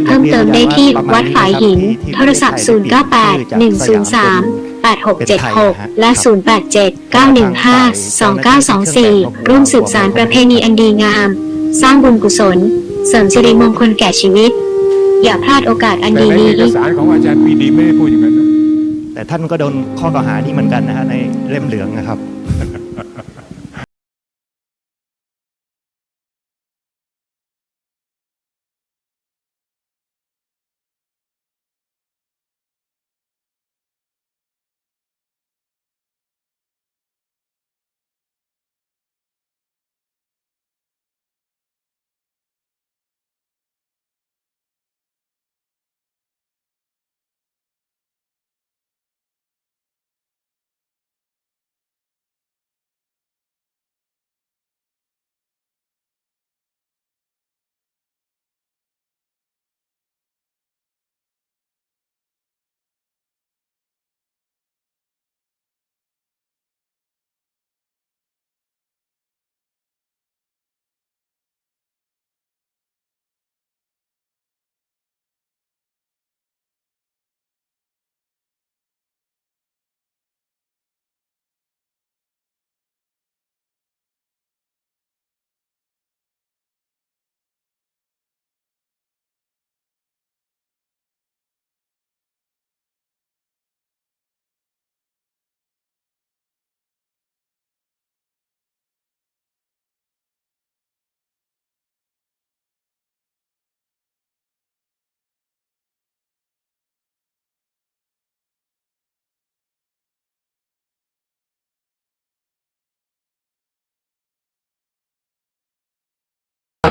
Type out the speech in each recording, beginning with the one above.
เพิ่มเติมได้ที่วัดฝายหินโทรศัพท์ 098-103-8676 และ 087-915-2924 ร่วมสืบสานประเพณีอันดีงาม สร้างบุญกุศล เสริมสิริมงคลแก่ชีวิต อย่าพลาดโอกาสอันดีนี้ แต่ในเอกสารของอาจารย์ปรีดีไม่ได้พูดอย่างนั้นนะ แต่ท่านก็โดนข้อกล่าวหานี้เหมือนกันนะฮะในเล่มเหลืองนะครับ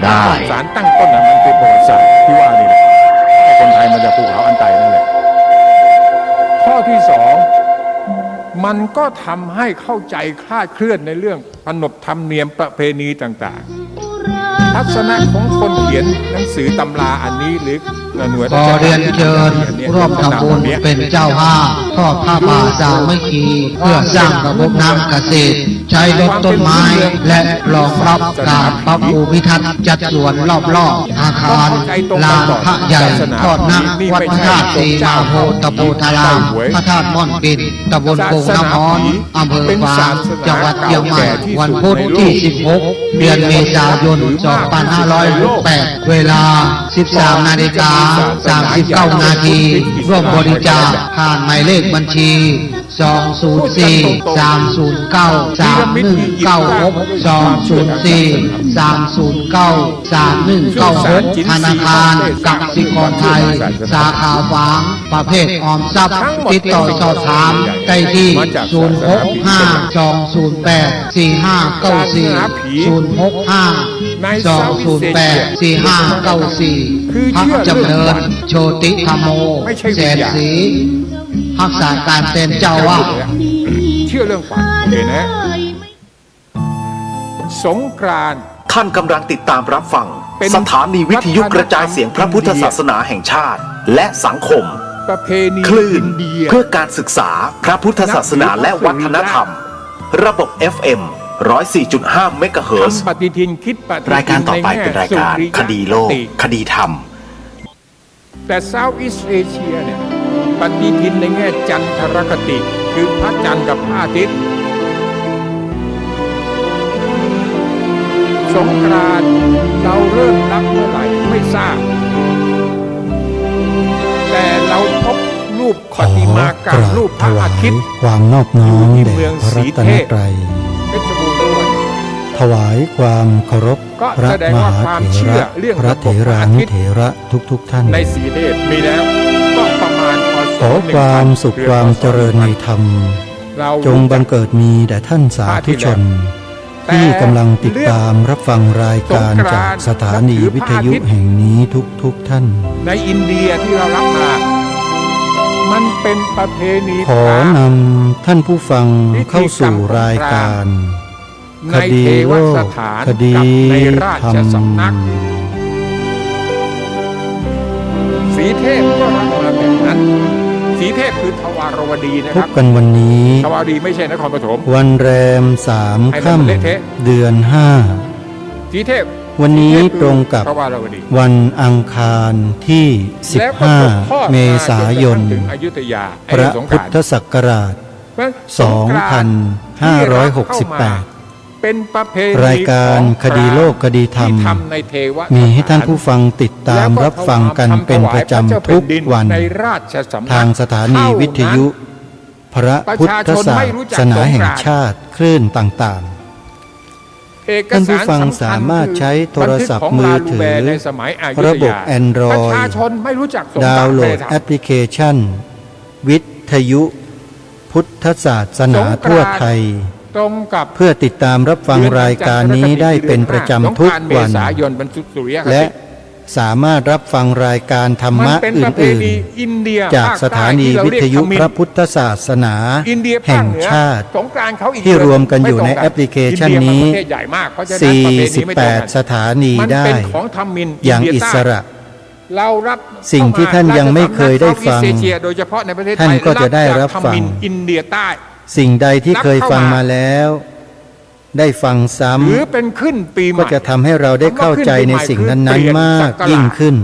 ได้สารตั้งต้นนะมันเป็นประวัติศาสตร์ที่ว่านี่แหละให้คนไทยมันจะภูเขาอันไตนั่นแหละข้อที่สองมันก็ทำให้เข้าใจคลาดเคลื่อนในเรื่องขนบธรรมเนียมประเพณีต่างๆทัศนะของคนเขียนหนังสือตำราอันนี้หรือหน่วยขอเรียนเชิญร่วมทำบุญเป็นเจ้าภาพทอดผ้าป่าสามัคคีเพื่อสร้างระบบน้ำเกษตรใช้ลดต้นไม้และรองรับการปรับภูมิทัศน์จัดสวนรอบๆอาคารลานพระใหญ่ทอดน้ำวัดพระธาตุสีมาโพตะโพธารามพระธาตุม่อนปิดตำบลโป่งน้ำฮ้อนอำเภอฝางจังหวัดเชียงใหม่วันพุธที่ 16 เดือนเมษายน 2568 เวลา 13:39 นาทีร่วมบริจาคผ่านหมายเลขบัญชี 204-309-3196 ธนาคารกสิกรไทยสาขาฝางประเภทออมทรัพย์ติดต่อสอบถามได้ที่ 065-208-4594 065-208-4594 พระจำเริญโชติธรรมโมแสนศรีรักษาการเป็นเจ้าว่าเชื่อเรื่องฝันโอเคนะสงกรานต์ ท่านกำลังติดตามรับฟังสถานีวิทยุกระจายเสียงพระพุทธศาสนาแห่งชาติและสังคม ประเพณี คลื่นเพื่อการศึกษาพระพุทธศาสนาและวัฒนธรรม ระบบ FM 104.5 เมกะเฮิรตซ์ ปฏิทินคิดปฏิทิน รายการต่อไปเป็นรายการคดีโลกคดีธรรม แต่ Southeast Asia เนี่ยปฏิทินในแง่จันทรคติคือพระจันทร์กับพระอาทิตย์สงกรานต์เราเริ่มนับเมื่อไหร่ไม่ทราบแต่เราพบรูปประติมากรรมรูปพระอาทิตย์ ความนอบน้อมแด่พระรัตนตรัย เพชรบูรณ์ด้วย ถวายความเคารพพระมหาเถระพระเถรานุเถระทุกท่าน ในสีเดชมีแล้วก็ประมาณพ.ศ. ขอความสุขความเจริญในธรรมจงบังเกิดมีแด่ท่านสาธุชนที่กำลังติดตามรับฟังรายการจากสถานีวิทยุแห่งนี้ทุกท่านในอินเดียที่เรารับมามันเป็นประเพณีขอนำท่านผู้ฟังเข้าสู่รายการคดีโลกคดีธรรมสีเทพก็รับมาแบบนั้นสีเทพคือทวารวดีนะค พ รั บบ กันวันนี้ทวารวดีไม่ใช่นครปฐม วันแรม3 ค่ำเดือน 5สีเทพ วันนี้ตรงกับ พระวารวดี วันอังคารที่ แล้วก็ตกทอด 15 เมษายน จกระทั่งถึงอยุธยา พระ สงก พุ รา ท นต์ ธศักราช เพราะฉะนั้นสงกรานต์ที่รับเข้ามา 2568 เป็นประเพณี รายการ ของ คดีโลกคดีธรรม ที่ทำในเทวสถ มีให้ท่านผู้ฟังติดตาม แล้วก็ รับฟังกันเป็นประจำทุกวัน ในราชสำนัก ทางสถานีวิทยุ พระพุทธศาสนาแห่งชาติคลื่นต่างๆ เอก ท่าน สา ผู้ ร ฟัง สำคัญ สามารถใช้โทรศัพท์ บันทึกของ มือ ลาลู ถื แบ อ ร์ในสมัยอยุธยา ระบบ Android ประชาชนไม่รู้จักสงกร ดาน ต์ วน์โหลด เลยครับ แอปพลิเคชัน วิทยุ พุทธศาสนาทั่วไทย ตรงกับ เพื่อติดตามรับฟังรายการนี้ได้เป็นประจำทุกวัน สงกรานต์เมษายนบรรทุสุริยคติ และสามารถรับฟังรายการธรรมะ มันเป็น อ ประเพื่ น ณีอินเดีย ๆ จาก ภค สถานี ใต้ วิ ที่ ท เร ยุ เรีก พระพุทธศาสนา อินเดีย แห่ ภาค ง เหนือ ชาติ สงกรานต์เขาอีก ที่รวมกันอยู่ ไต ใน รง แอปพลิเคชัน อิเดีย นี้ ประเทศใหญ่มากเพราะฉะนั้นประเพณีไม่ตรงกัน 48 สถานี มัน ได้ เป็นของธรรมิน อย่าง เดี อิสระ ใต้เรารับ สิ่งที่ท่านยังไม่เคยได้ฟัง ราชสำนัก Southeast Asia โดยเฉพาะในประเทศไทย ท่านก็จะได้รับฟัง จากธรรมินอินเดียใต้ สิ่งใดที่เคยฟังมาแล้ว ได้ฟังซ้ หรือเป็นขึ้นปีให ำ ม่ ก็จะทำให้เราได้เข้าใจในสิ่งนั้นๆมากยิ่งขึ้น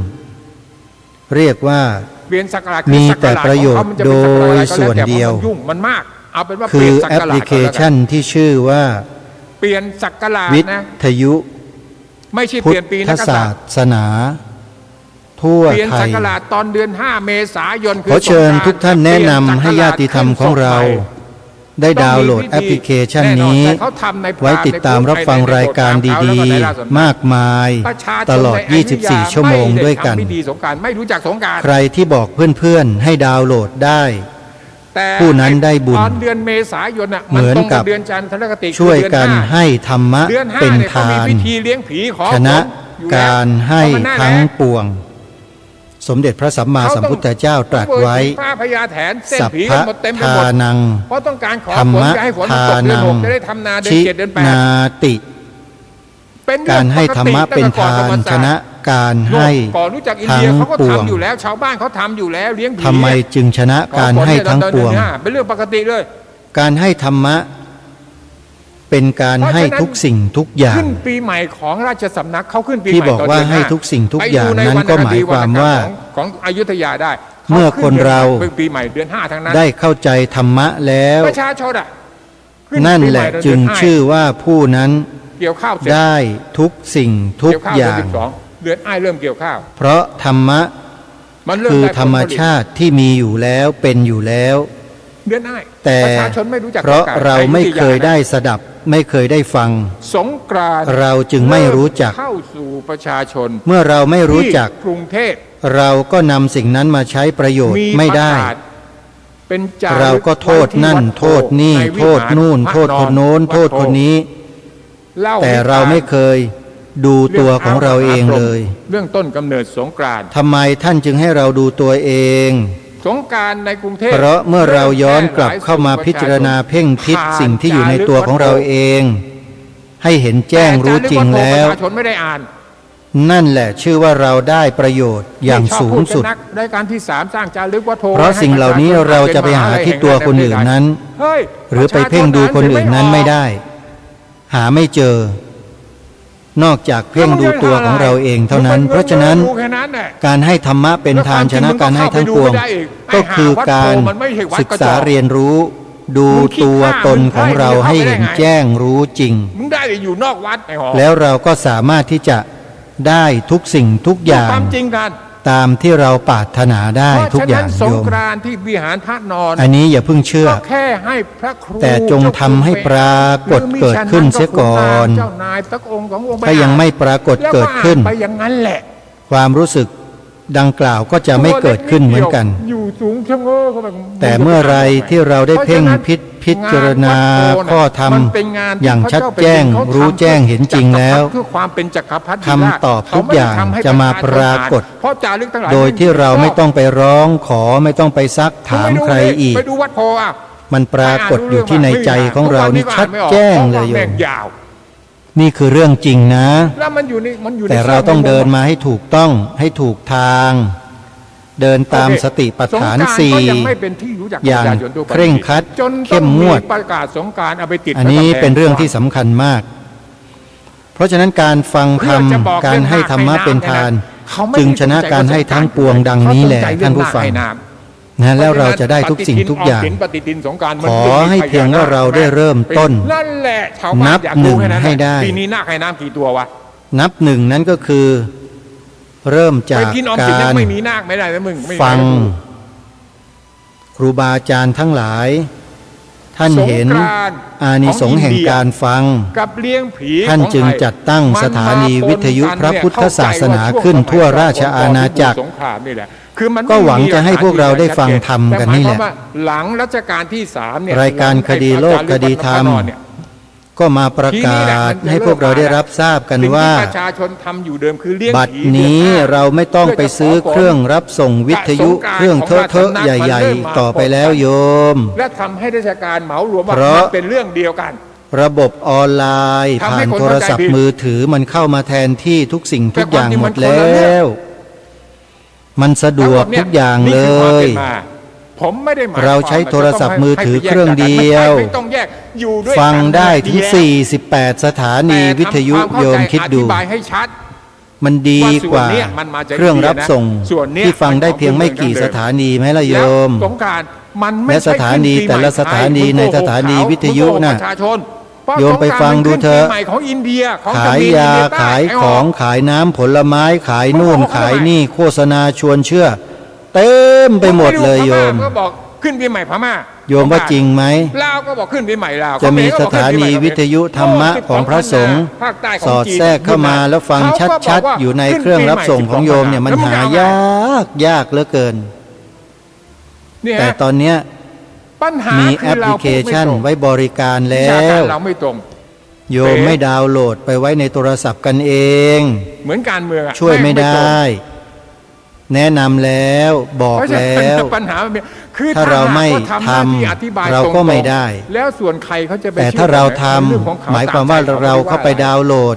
เรียกว่า เปลี่ยนศักราช มีแต่ประโยชน์ ของเขามันจะเป็นศักราชอะไรก็แล้ว โดยส่วนเดียว แต่มันยุ่งมันมากเอาเป็นว่า คื เปลี่ อย นศัก แอป รา พ ช ลิเคชันที่ชื่อว่า เปลี่ยนศักราช วิ นะ ทยุ ไม่ใช่ พุ เป ท ลี่ยนปี ธ นัก ศา ษัตริย์ สนา ทั่ว เปลี่ยน ไท ศั ย กราชตอนเดือน 5 เมษายน ขอเชิญ สงกรต์ ทุกท่านแนะนำให้ญาติธรรมของเรา ได้ดาวน์โหลดแอปพลิเคชันนี้ แน่นอนแต่เขาทำใน ไว้ติดตามรับฟังรายการดีๆ มากมาย ประชาชน ตลอด ในอยุธยา 24 ชั่วโมงด้วยกัน ไม่ไทำพิธีสงกรานต์ไม่รู้จักสงกรานต์ ใครที่บอกเพื่อนๆ ให้ดาวน์โหลดได้ แต่ ผู้นั้นได้บุญ ตอนเดือนเมษายนน่ะ เหมือน ตรง กับ เดือนจันทรคติ ช่วย คือเดือ กัน ห้า ให้ธรรมะ เดือน5 เป็น เนี่ยเขา ทา มี น พิธีเลี้ยงผีขอ ชนะ อยู่แล้ว การให้ เอามาหน้า ทั้ง แหละ ปวง สมเด็จพระสัมมาสัมพุทธเจ้าตรัสไว้ พระพญาแถนเส้น สัพ ผี พะ หมดเต็มไป ทา หมด นัง เพราะต้องการขอ ธรร ฝน มะ จะให้ฝน ทา ตกเดือน นัง 6จะได้ทำนาเดือน ชิ 7เดือน นา 8 ติ เป็นเอง การให้ธรรมะเป็น ตั้ง ทา แต่ก่อน น ธรรมศาสตร์ ชนะการให้ ก่อนรู้จักอิน ทั้ เดีย ง เขาก็ ปวง ทำอยู่แล้ว ชาวบ้านเขาทำอยู่แล้วเลี้ยงผี ทำไมจึงชนะการให้ทั้งปวง เป็นเรื่องปกติเลย การให้ธรรมะ เป็นการให้ทุกสิ่งทุกอย่าง ขึ้นปีใหม่ของราชสำนักเขาขึ้นปีใหม่ ที่บอกว่า ตนเดืน ให้ทุกสิ่งทุก ไป อย่าง ดูใน นั้น วรรณ ก็หมายความว่า ของอยุธยาได้ เมื่อคนเรา เป็นปีใหม่เดือน5ทั้งนั้น ได้เข้าใจธรรมะแล้ว ประชาชนอ่ะขึ้ นั่น ปี แห ใม่ ละ เดือน จึง ห้า ชื่อว่าผู้นั้น เกี่ยวข้าวเสร็จ ได้ทุกสิ่งทุก เกี่ยวข้าว อย่าง เดือน12เดือนอ้ายเริ่มเกี่ยวข้าว เพราะธรรมะ มันเริ่ม คือ ได้ผลผลิต ธรรมชาติที่มีอยู่แล้วเป็นอยู่แล้ว เดือนอ้าย แต่ ประชาชนไม่รู้จัก เพราะ สงกนต์ เราไม่เคยได้ อ สดับ ไม่เคยได้ฟัง สงกรานต์ เราจึงไม่รู้จัก เข้าสู่ประชาชน เมื่อเราไม่รู้จัก ที่กรุงเทพ เราก็นำสิ่งนั้นมาใช้ประโยชน์ไม่ได้ ประกาศเป็นจารึ เราก็โทษนั่น โทษนี่ ในวิ โทษ หาร นู่น พระ โทษคนโน้น วัด โทษคนนี้ เล่า แต่เราไม่เคยดูตัวของเราเองเลย เรื่องต้นกำเนิดสงกรานต์ ทำไมท่านจึงให้เราดูตัวเอง สงกรานต์ในกรุงเทพ เพราะเมื่อเราย้อนกลับเข้ามาพิจารณาเพ่งพิษสิ่งที่อยู่ในตัวของเราเอง ให้เห็นแจ้งรู้จริงแล้ว ประชาชนไม่ได้อ่าน นั่นแหละชื่อว่าเราได้ประโยชน์อย่างสูงสุด ที่ชอบพูกันนักรายการที่3สร้างจารึกวัดโพ เพราะสิ่งเหล่านี้เราจะไปหาที่ตัวคนอื่นนั้น เฮ้ย หรือไปเพ่งดูคนอื่นนั้นไม่ได้ หาไม่เจอ นอกจากเพ่งดูตัวของเราเองเท่านั้น เพราะฉะนั้น ดูแค่นั้นแหละ การให้ธรรมะเป็นทานชนะการให้ทั้งปวง ก็คือการศึกษาเรียนรู้ ดูตัวตนของเราให้เห็นแจ้งรู้จริง มึงได้แต่อยู่นอกวัดไอ้หอ แล้วเราก็สามารถที่จะได้ทุกสิ่งทุกอย่าง ความจริงกัน ตามที่เราปรารถนาได้ เพราะ ทุก ฉะ อ นั้ ย่าน ง ส โย ง ม กรานต์ที่วิหารพระนอน อันนี้อย่าเพิ่งเชื่อ ก็แค่ให้พระครู แต่จงทำให้ปรากฏเกิดขึ้นเสียก่อน เจ้านายพระองค์ขององค์ ถ้ายังไม่ปรากฏเกิดขึ้น แล้วก็อ่าไปอย่างนั้นแหละ ความรู้สึกดังกล่าวก็จะไม่เกิดขึ้นเหมือนกัน อยู่สูงชะโงกเข้าไป แต่เมื่อไรที่เราได้เพ่งพิจารณาข้อธรรม มันเป็นงานที่ อย่างชัด พระเจ้า แจ้ง แผ่นดินเขาทำ รู้แจ้งเห็นจริงแล้ว เพื่อความเป็นจักรพรรดิ คำตอบทุกอย่าง เขไม่ได้ทำให้ จะมาปรากฏ เพราะจารึกทั้งหลาย โดยที่เราไม่ต้องไปร้องขอไม่ต้องไปซักถามใครอีก ไปดูวัดโพอ่ะ มันปรากฏอยู่ที่ในใจของเรานี่ชัดแจ้งเลยโย แม่ ม งยาว นี่คือเรื่องจริงนะ แล้วมันอยู่ใน แต่เราต้องเดินมาให้ถูกต้องให้ถูกทาง เดินตามสติปัฏฐาน สงกรต์ สี่ ก็ยังไม่เป็นที่รู้จัก อย่าง ประชชนทั่วไป เคร่งครัด จน เข้มงวด ต้องประกาศสงกรานต์เอาไปติด อันนี้ ไว้กับ เป็นเรื่องที่สำคัญมาก เพ ราะฉะนั้นการฟังธรรมการให้ธรรมะเป็นทาน จึงชนะการให้ทั้งปวงดังนี้แหละท่านผู้ฟังนะแล้วเราจะได้ทุกสิ่งทุกอย่างขอให้เพียงว่าเราได้เริ่มต้นนับหนึ่งให้ได้ปีนี้นาคให้น้ำกี่ตัววะนับหนึ่งนั้นก็คือเริ่มจากการฟังครูบาอาจารย์ทั้งหลายท่านเห็นอานิสงส์แห่งการฟังท่านจึงจัดตั้งสถานีวิทยุพระพุทธศาสนาขึ้นทั่วราชอาณาจักรก็หวังจะให้พวกเราได้ฟังธรรมกันนี่แหละหลังรัชกาลที่3เนี่ยรายการคดีโลกคดีธรรมก็มาประกาศให้พวกเราได้รับทราบกันว่าบัดนี้เราไม่ต้องไปซื้อเครื่องรับส่งวิทยุเครื่องเทอะๆใหญ่ๆต่อไปแล้วโยมและทำให้ราชการเหมารวมว่าเป็นเรื่องเดียวกันระบบออนไลน์ผ่านโทรศัพท์มือถือมันเข้ามาแทนที่ทุกสิ่งทุกอย่างหมดแล้วมันสะดวกทุกอย่างเลยเราใช้โทรศัพท์มือถือเครื่องเดียวฟังได้ถึง48สถานีวิทยุโยมคิดดูมันดีกว่าเครื่องรับส่งที่ฟังได้เพียงไม่กี่สถานีไหมล่ะโยมและสถานีแต่ละสถานีในสถานีวิทยุน่ะโยมไปฟังดูเถอะขายยาขายของขายน้ำผลไม้ขายนู่นขายนี่โฆษณาชวนเชื่อเต็มไปหมดเลยโยมก็บอกขึ้นปีใหม่พม่าโยมว่าจริงไหมลาวก็บอกขึ้นปีใหม่ลาวจะมีสถานีวิทยุธรรมะของพระสงฆ์สอดแทรกเข้ามาแล้วฟังชัดๆอยู่ในเครื่องรับส่งของโยมเนี่ยมันหายากเหลือเกินแต่ตอนเนี้ยมีแอปพลิเคชันไว้บริการแล้วโยมไม่ดาวน์โหลดไปไว้ในโทรศัพท์กันเองเหมือนการเมืองช่วยไม่ได้แนะนำแล้วบอกแล้วปัญหาคือถ้าเราไม่ทำเราก็ไม่ได้แล้วส่วนใครเขาจะไปแต่ถ้าเราทำหมายความว่าเราเข้าไปดาวน์โหลด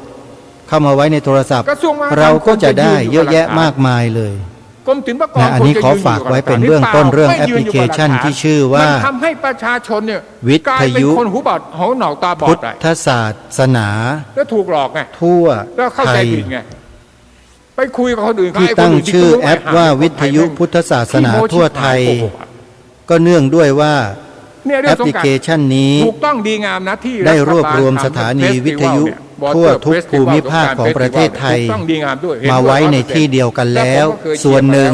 เข้ามาไว้ในโทรศัพท์เราก็จะได้เยอะแยะมากมายเลยนะอันนี้ขอฝากไว้เป็นเบื้องต้นเรื่องแอปพลิเคชันที่ชื่อว่าทำให้ประชาชนเนี่ยวิทยุคนหูบอดหูหนวกตาบอดพุทธศาสนาแล้วถูกหลอกไงทั่วไทยไปคุยกับคนอื่นที่ตั้งชื่อแอปว่าวิทยุพุทธศาสนาทั่วไทยก็เนื่องด้วยว่าแอปพลิเคชันนี้ได้รวบรวมสถานีวิทยุทั่วทุกภูมิภาคของประเทศไทยมาไว้ในที่เดียวกันแล้วส่วนหนึ่ง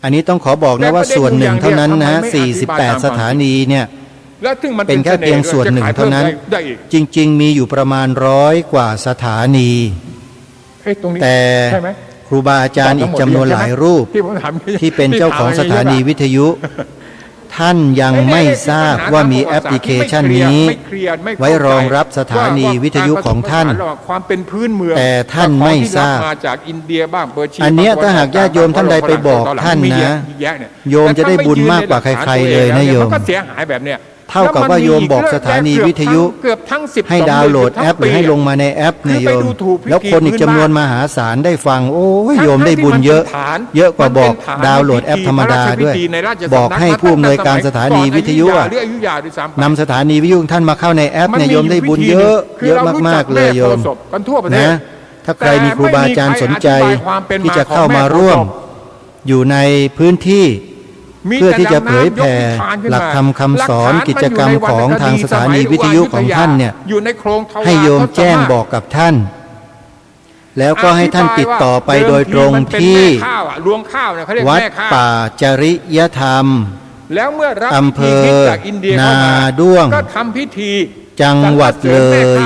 อันนี้ต้องขอบอกนะว่าส่วนหนึ่งเท่านั้นนะ48สถานีเนี่ยเป็นแค่เพียงส่วนหนึ่งเท่านั้นจริงๆมีอยู่ประมาณ100 กว่าสถานีแต่ครูบาอาจารย์อีกจำนวนหลายรูปที่เป็นเจ้าของสถานีวิทยุท่านยังไม่ทราบว่ามีแอปพลิเคชันนี้ไว้รองรับสถานีวิทยุของท่านแต่ท่านไม่ทราบอันนี้ถ้าหากญาติโยมท่านใดไปบอกท่านนะโยมจะได้บุญมากกว่าใครๆเลยนะโยมเท่ากับว่าโยมบอกสถานีวิทยุให้ดาวน์โหลดแอปหรือให้ลงมาในแอปเนี่ยโยมแล้วคนอีกจำนวนมหาศาลได้ฟังโอ้ยโยมได้บุญเยอะกว่าบอกดาวน์โหลดแอปธรรมดาด้วยบอกให้ผู้อำนวยการสถานีวิทยุนำสถานีวิทยุท่านมาเข้าในแอปเนี่ยโยมได้บุญเยอะมากๆเลยโยมนะถ้าใครมีครูบาอาจารย์สนใจที่จะเข้ามาร่วมอยู่ในพื้นที่เพื่อที่จะเผยแผ่หลักธรรมคำสอนกิจกรรมของทางสถานีวิทยุของท่านเนี่ยให้โยมแจ้งบอกกับท่านแล้วก็ให้ท่านติดต่อไปโดยตรงที่วัดป่าจริยธรรมอำเภอนาด้วงจังหวัดเลย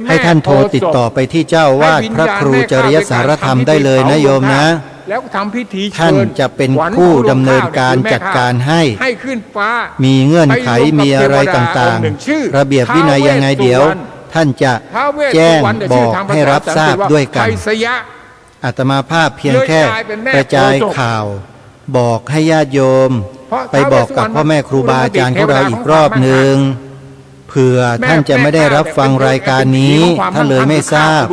ให้ท่านโทรติดต่อไปที่เจ้าวาดพระครูจริยสารธรรมได้เลยนะโยมนะแล้วทำพิธีท่านจะเป็นผู้ดำเนินการจัดการให้ขึ้นฟ้ามีเงื่อนไขมีอะไรต่างๆระเบียบวินัยยังไงเดี๋ยวท่านจะแจ้งบอกให้รับทราบด้วยกันอาตมาภาพเพียงแค่กระจายข่าวบอกให้ญาติโยมไปบอกกับพ่อแม่ครูบาอาจารย์ของเราอีกรอบหนึ่งเผื่อท่านจะไม่ได้รับฟังรายการนี้ท่านเลยไม่ทราบ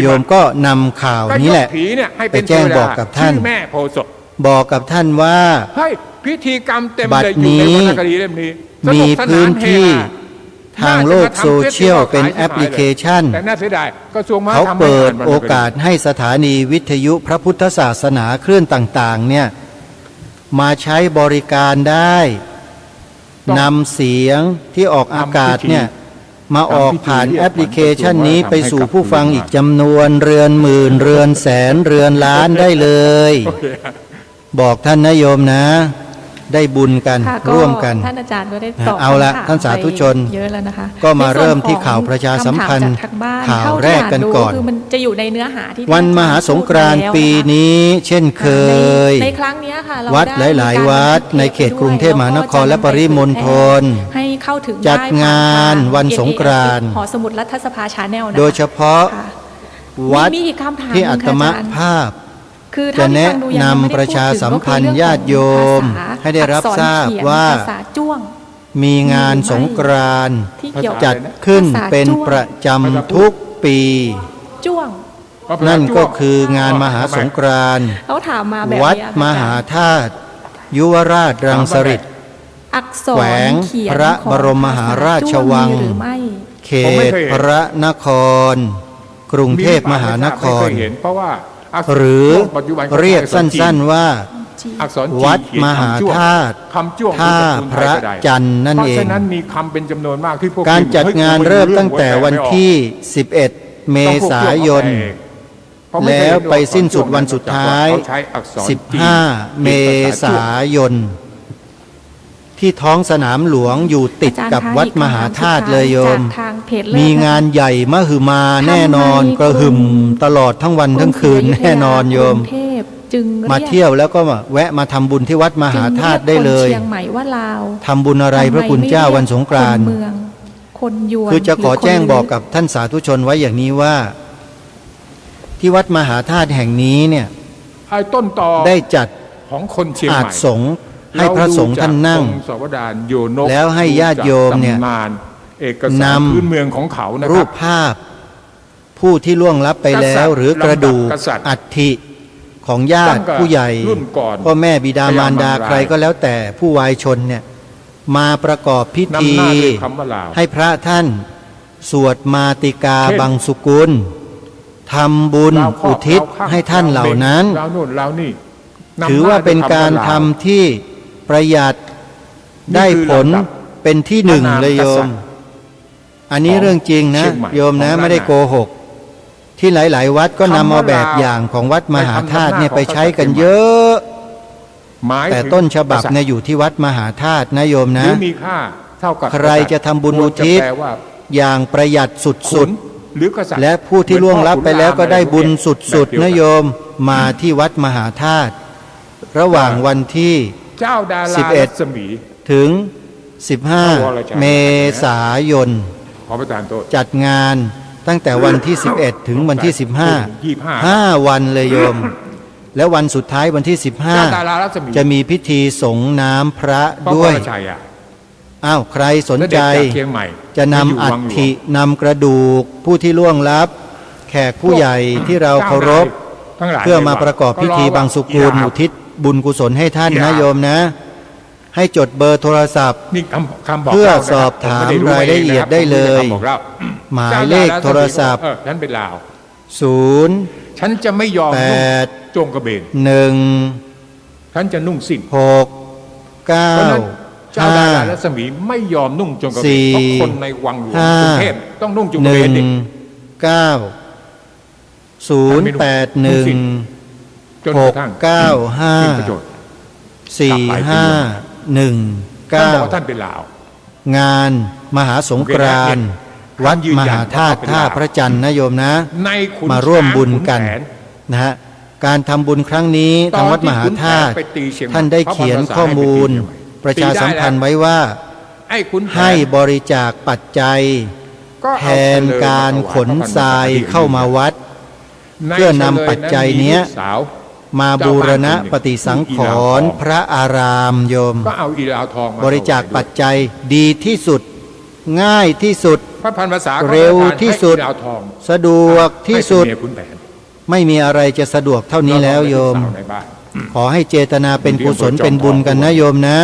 โยมก็นำข่าวนี้แหละไปแจ้งบอกกับท่านบอกกับท่านว่าบัดนี้มีพื้นที่ ทางโลกโซเชียลเป็นแอปพลิเคชัน แต่น่าเสียดายกระทรวงมหา เขา ดไทย เปิด ไม่นมัน โอกาสให้สถานีวิทยุพระพุทธศาสนาคลื่นต่างๆเนี่ยมาใช้บริการได้นำเสียงที่ออกอากาศเนี่ยมาออกผ่านแอปพลิเคชันนี้ไปสู่ผู้ฟังอีกจำนวนเรือนหมื่นเรือนแสนเรือนล้านได้เลย บอกท่านนโยมนะ ได้บุญกัน ค่ะ ร่วมกัน ท่านอาจารย์ก็ได้ตอบ เอาละ คำถม ท่านสาธุชน ไปเยอะแล้วนะคะ ก็มา ในส่วน เริ่มที่ ของ ข่าวประชาสัมพันธ์ คำถามจากทางบ้าน ข่าว เท่ที่ แรกกันก่อน คือมันจะอยู่ในเนื้อหาที่ วันมหาสงกรานต์ปีนี้เช่นเคย ในครั้งเนี้ยค่ะเรา วัด ได้ หลาย มีกร ๆวัด บันทึก ในเขต ทป กรุงเทพมหานครและปริมณฑล ให้เข้าถึง จัด ไผ่ งาน ท วันสงกรานต์ หอสมุดรัฐสภาชาแนลนะคะ โดยเฉพาะ ค่ะ วัด มีอีกคำถาม ที่อัตม หนึ่งค่ะอาจารย์ ภาพ คือ จะ เท่าที่ แนะ ฟังดูยังไม่ได้ นำประชาสัมพันธ์ พูดถึงก็คือ ญาติโยม ภาษา ให้ได้รับ อักษ ทราบ เขียน ว่า ภาษาจ้วง มีงานสงกรานต์ ที่เกี่ยว จัดขึ้น ภาษา เป็น จ้วง ประจำทุกปี จ้วง นั่นก็คืองานมหาสงกรานต์ เขาถามมาแบบ วัด นี้ มหาธาตุยุวราชรังสฤษ อักษร แขวง เขียน พระบรมมหาราชวัง ของภาษาจ้วมีหรือไม่ เขตพระนคร กรุงเทพมหานคร ไม่เยเห็นเพราะว่าอักษ หรือ ปัจจุบัน เรียกสั้นๆว่า อักษรจีน วัด เขียน มหา คำจ้วง ธาตุ คำจ้วง ท่า คือ พระ สกุลไทยก็ได้ จันทร์นั่น เพ เอ ราะ ง ฉะนั้นมีคำเป็นจำนวนมากที่พวก การจัดงานเริ่มตั้งแต่วันที่ 11 เม ต้องพวก ษายน เพราะไม่เคย แล้ว เห็น ไปสิ้นสุดวันสุดท้าย เขาใช้อักษรจีน 15 เมษายน ที่ท้องสนามหลวงอยู่ติดกับวัดมหาธาตุเลยโยม จากทางเพจเลิศ มีงานใหญ่มหึมาแน่นอนกระหึ่มตลอดทั้งวันทั้งคืนแน่นอนโยม กรุงเทพจึง มาเที่ยวแล้วก็มาแวะมาทำบุญที่วัดมหาธาตุได้เลย จึงรีกคนเชียงใหม่ว่าลาว ทำบุญอะไรพระคุณเจ้าวันสงกรานต์ คนเมืองคนยวน คือจะขอแจ้ง หรื บอกกับท่านสาธุชนไว้อย่างนี้ว่า ที่วัดมหาธาตุแห่งนี้เนี่ย ไอ้ต้นตอ ได้จัด ของคนเชียง อา ให จ ม่ สงฆ์ให้พระสงฆ์ท่านนั่ง เรดูจากองค์สวดานโยนก แล้วให้ญาติโยมเนี่ย ดูจากตำนานเอกสาร นำ พื้นเมืองของเขานะค รู รับ ปภาพ ผู้ที่ล่วงลับไปแล้ กษั ว ตริย์ หรือกระดูก ลำดับกษัตริย์ อัฐิของญา ตั้ ติ งแต่ ผู้ใหญ่ รุ่นก่อน พ่อแม่บิดามารดา พญามารราย ใครก็แล้วแต่ผู้วายชนเนี่ยมาประกอบพิธี นำหน้าด้วยคำว่าลาว ให้พระท่านสวดมาติกา เช่น บังสุกุลทำบุญ ลาวครอบ อุทิศ ลาวข้าง ให้ท่านเหล่านั้น ลาวโน่นลาวนี่นำ ถือว่าเป็นการทำที่ประหยัดได้ผลเป็นที่หนึ่งเลยโยม อันนี้เรื่องจริงนะ โยมนะไม่ได้โกหก ที่หลาย ๆ วัดก็นำเอาแบบอย่างของวัดมหาธาตุเนี่ยไปใช้กันเยอะ หมายถึง แต่ต้นฉบับเนี่ยอยู่ที่วัดมหาธาตุนะโยม ห นะ รือมีค่าเท่ากับ ใครจะทำบุญอุทิศ ควรจะแปลว่า อย่างประหยัดสุ ขุ ด นหรือกษัตริย์ ๆ และผู้ที่ล่วงลับไปแล้วก็ได้บุญสุด แบบเยวกั ๆนะโยมมาที่วัดมหาธาตุระหว่างวันที่ เจ้าดารา 11 รัศมี ถึง 15 เมษายน ขอประทานโทษ จัดงานตั้งแต่วันที่ 11 ถึงวันที่ 15 5 วันเลยโยม แล้ววันสุดท้ายวันที่ เจ้าดารารัศมี 15 จะมีพิธีสงน้ำพระ พระ ด้วย วรชัยอ่ะ อ้าวใครสน แล้ว ใจ เด็กจากเชียงใหม่ จะนำอัฐินำกระดูกผู้ที่ล่วงลับ แขกผู้ใหญ่ที่เราเคารพ ทั้งหลาย เพื่อมาประกอบพิธีบังสุกุลอุทิศบุญกุศลให้ท่านนะโยมนะ ให้จดเบอร์โทรศัพท์ นี่คำบอก เพื่อ ล่นะครับ สอบถาม ผไรู้ รายละเอียด งนะครับ ได้เลย ผมมีแต่คำบอกล่า หมายเลขโทรศัพท์ ฉันเป็นลาว 0 ฉันจะไม่ยอมนุ่ง 8 โจงกระเบน 1 ฉันจะนุ่งสิ้น 6 เพราะฉะนั้น 9 เจ้าดารารัศมีไม่ยอมนุ่งโจงกระเบน 4 เพราะคนในวังหลวง 5 กรุงเทพต้องนุ่งโจงกระเบนดิ 1 9 0 8 1 จนกระทั่ง 6 9 สิ้นประโยชน์ 5 4 5 1 ท่านบอกว่าท่าน 9 เป็นลาว งานมหาสงกรานต์วัดมหาธาตุท่าพระจันทร์นะโยมนะ ในขุน มาร่วมบุญ ช้างขุ กัน แผ นะฮะการทำบุญครั้งนี้ทางวัดมหาธาตุ ตอนที่ขุนแผนไปตีเชียงใหม่ ท่านได้เขียนข้อมูล ประชาสัมพันธ์ไว้ว่า ไอ้ขุนแผน ให้บริจาคปัจจัย ก็ แท เอา นการขนทรายเข้ามาวัด เพื่อนำปัจจัยเนี้ย ใฉลยมีลูกสาว มาบูรณะปฏิสังขรณ์พระอารามโยม ก็เอาอีลาวทองมา บริจาคปัจจัยดีที่สุด ง่ายที่สุด พระพันภาษา เร็วที่สุด ให้อีลาวทอง สะดวกที่สุด ให้เป็นเมียขุนแผน ไม่มีอะไรจะสะดวกเท่านี้แล้วโยม ลูกสาวในบ้าน ขอให้เจตนาเป็นกุศลเป็นบุญกันนะโยมนะ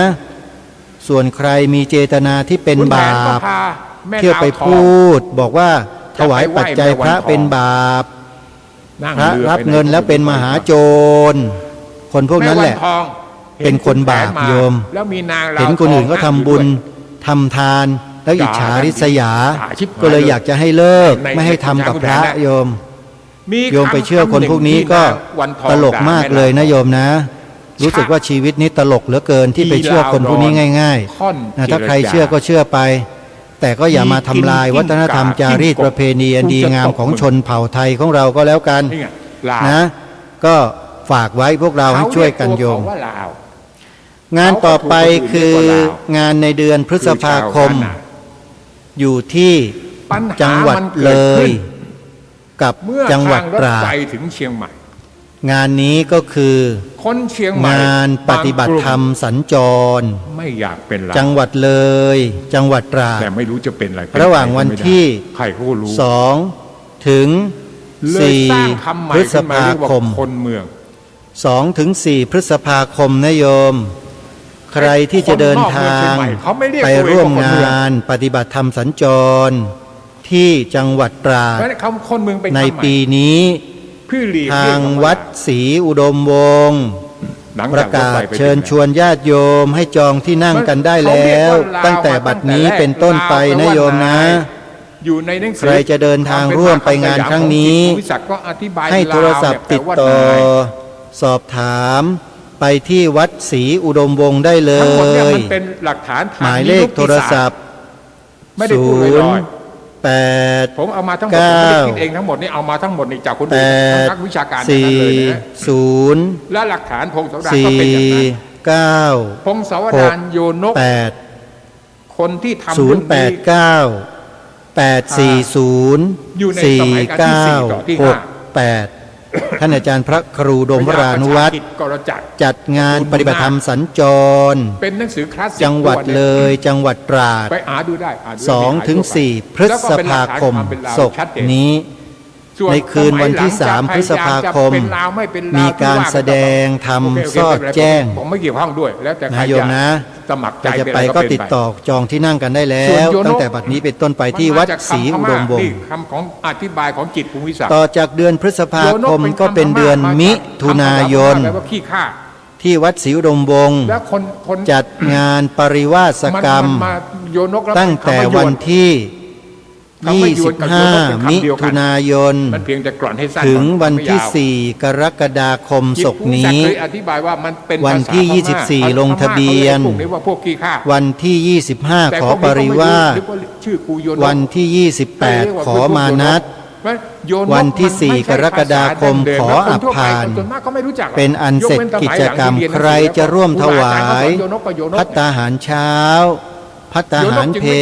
ส่วนใครมีเจตนาที่เป็น ขุนแผ บาน ก็ ป พา แม่ เที่ยวไป ดาวทอง พูดบอกว่าถวายปัจจัยพระเป็นบาป นั่ง พระ เอ รับ ไป เงินแล้วเป็นมหาโจร คนพวกนั้นแหละ ม่วัทอง เป็นคนบาป ห็ โยม แล้วมีนางลาว เห็นคนอื่นก็ทำบุญ ทอง ทำทานแล้วอิจฉาริษยา ด่าชิบหาย ก็เลยอยากจะให้เลิก ใน ไม่ให้ทำกับพระ ใน โยม มี โยมไปเชื่อคนพวกนี้ก็ วันทอง ตลกมากเลยนะโยมนะ รู้สึกว่าชีวิตนี้ตลกเหลือเกินที่ไปเชื่อคนพวกนี้ง่าย ค่อน ๆนะถ้าใครเชื่อก็เชื่อไป แต่ก็อย่ามาทำลายวัฒนธรรมจารีตประเพณีอันดีงามของชนเผ่าไทยของเราก็แล้วกัน นี่ไงลาว นะ ก็ฝากไว้พวกเราให้ช่วยกันโยม เขาเรีกตัวเขาว่าลาว งานต่อไปคือ เขาก็ถูกคนอื่นเรียกว่าลาว งานในเดือนพฤษภาคม คือชาวนา อยู่ที่ ปัญหา จังหวัด มัน เล เกิดขึ้ ย น กับ เมื่อ จังหวัด ทางร ต ถ รา ไฟ ด ถึงเชียงใหม่ งานนี้ก็คือ คนเชียงใหม่ งานปฏิบัติธรรมสัญจร ไม่อยากเป็นลาว จังหวัดเลย จังหวัดตราด แต่ไม่รู้จะเป็นอะไร ระหว่างวันที่ ใครเขาก็รู้ 2 ถึง เลยสร้างคำใหม่ 4 พฤษ ขึ้นมา ภา เรียกว่า คม คนเมือง 2 ถึง 4 พฤษภาคมนะโยม ใครที่จะเดินทาง เขาไม่เรียก ไป ตัวเอง ร่วม ว่าคน ง เมือง านปฏิบัติธรรมสัญจร ที่จังหวัดตรา เพ ด ราะฉะนั้นคำคนเมืองเป็น ใน คำใหม่ ปีนี้ เพื่อหลีก ทา เลี่ย ง คำา วัดศรีอุดมวงศ์ หลัง ป จ ระ ถ กา ไฟ ศ ไป เชิญ ถึง ชวนญาติโยมให้จองที่นั่งกันได้แล้ว ตั้งแต่บัดนี้เป็นต้นไปนะโยมนะ อยู่ในหนังสื ใครจะเดินทางร่วมไปงานครั้งนี้ วิศักดิ์ก็อธิบาย ให้โทรศัพท์ติดต่อ สอบถามไปที่วัดศรีอุดมวงศ์ได้เล ทั้งหมดเนี่ย ย มันเป็นหลักฐานทาง หมายเลขโทรศัพท์ ไม่ได้พูดลอยๆ 0 ผมเอามาทั้งหมดผมไม่ได้คิดเองทั้งหมดนี่เอามาทั้งหมดนี่จากคนอื่นทั้งนักวิชาการทั้งนั้นเลยนะ 8 และหลักฐานพงศาวดาร 0 ก็เป็นอย่างนั้น 4 พงศาวดารโยนก 9 8 คนที่ทำเรื่องนี้ 089 อยู่ในสมัยรัชกาลที่สี่ต่อที่ 840 68 ท่านอาจารย์พระครูดมวรานุวัตร พระยาประชากิจกรจักร จัดงานปฏิบัติธรรมสัญจร เป็นหนังสือคลาสสิก จังหวัดเลย จังหวัดตราด ไปอ่านดูได้อ่านดูได้ 2 ถึง 4 พฤษภาคม แล้วก็เป็นหลักฐาน ศก ความเป็นลาวชัดเจน นี้ ส่ว ในคืนวันที่ สมัยหลัง 3 พฤษภาคม จะเป็นลาวไม่เป็นลาว มีการแสดงธรรม โอเค สอดแจ้ง ผมไม่เกี่ยวข้องด้วย แล้วแต่ใคร นะโยมนะ สมัครใจ ใครจะ เป็น ไป อะไร ก็ เป็น ติดต่อจองที่นั่งกันได้แล้ ส่วน ว โยนก ตั้งแต่บัดนี้เป็นต้นไปที่วัดศรีอุดมวง นี่ ศ์ คำของอธิบายของจิตภูมิศักดิ์ ต่อจากเดือนพฤษภาคมก็เป็นเดือนมิถุนายน แปลว่าขี้ข้า ที่วัดศรีอุดมวงศ์ แล้วคน จัดงานปริวาสกรรม นมาโยนกแล้ว ตั้งแต่วันที่ คำว่าโยนกับโยนกเป็น 25 มิ คำเดียวกั ถุ น นายน มันเพียงแต่กร่อนให้สั้น ถึงวันที่ ไม่ยาว 4 กรกฎาคม จิต ศก ภูมิศัก นี้ ดิ์เคยอธิบายว่ามันเป็น วันที่ ภาษาพม่า 24ลงทะเบียน พวกนี้ว่าพวกขี้ข้า วันที่ 25 แต่ ขอ พวก ป นี้ก็ ริ ไม่ วาส นึกชื่อกูโยนก วันที่ 28 ขอมานัด โยนก วันที่ มันไม่ 4 ใช่ กรกฎาคม ภษ ขอ เดิ อั ม บพาน คทั่วไปคส่วนมากก็ไม่รู้จักหรอก เป็นอันเสร็จกิจกรรมใครจะร่วมถวาย พัตตาหารเช้า พัตตาหารเพล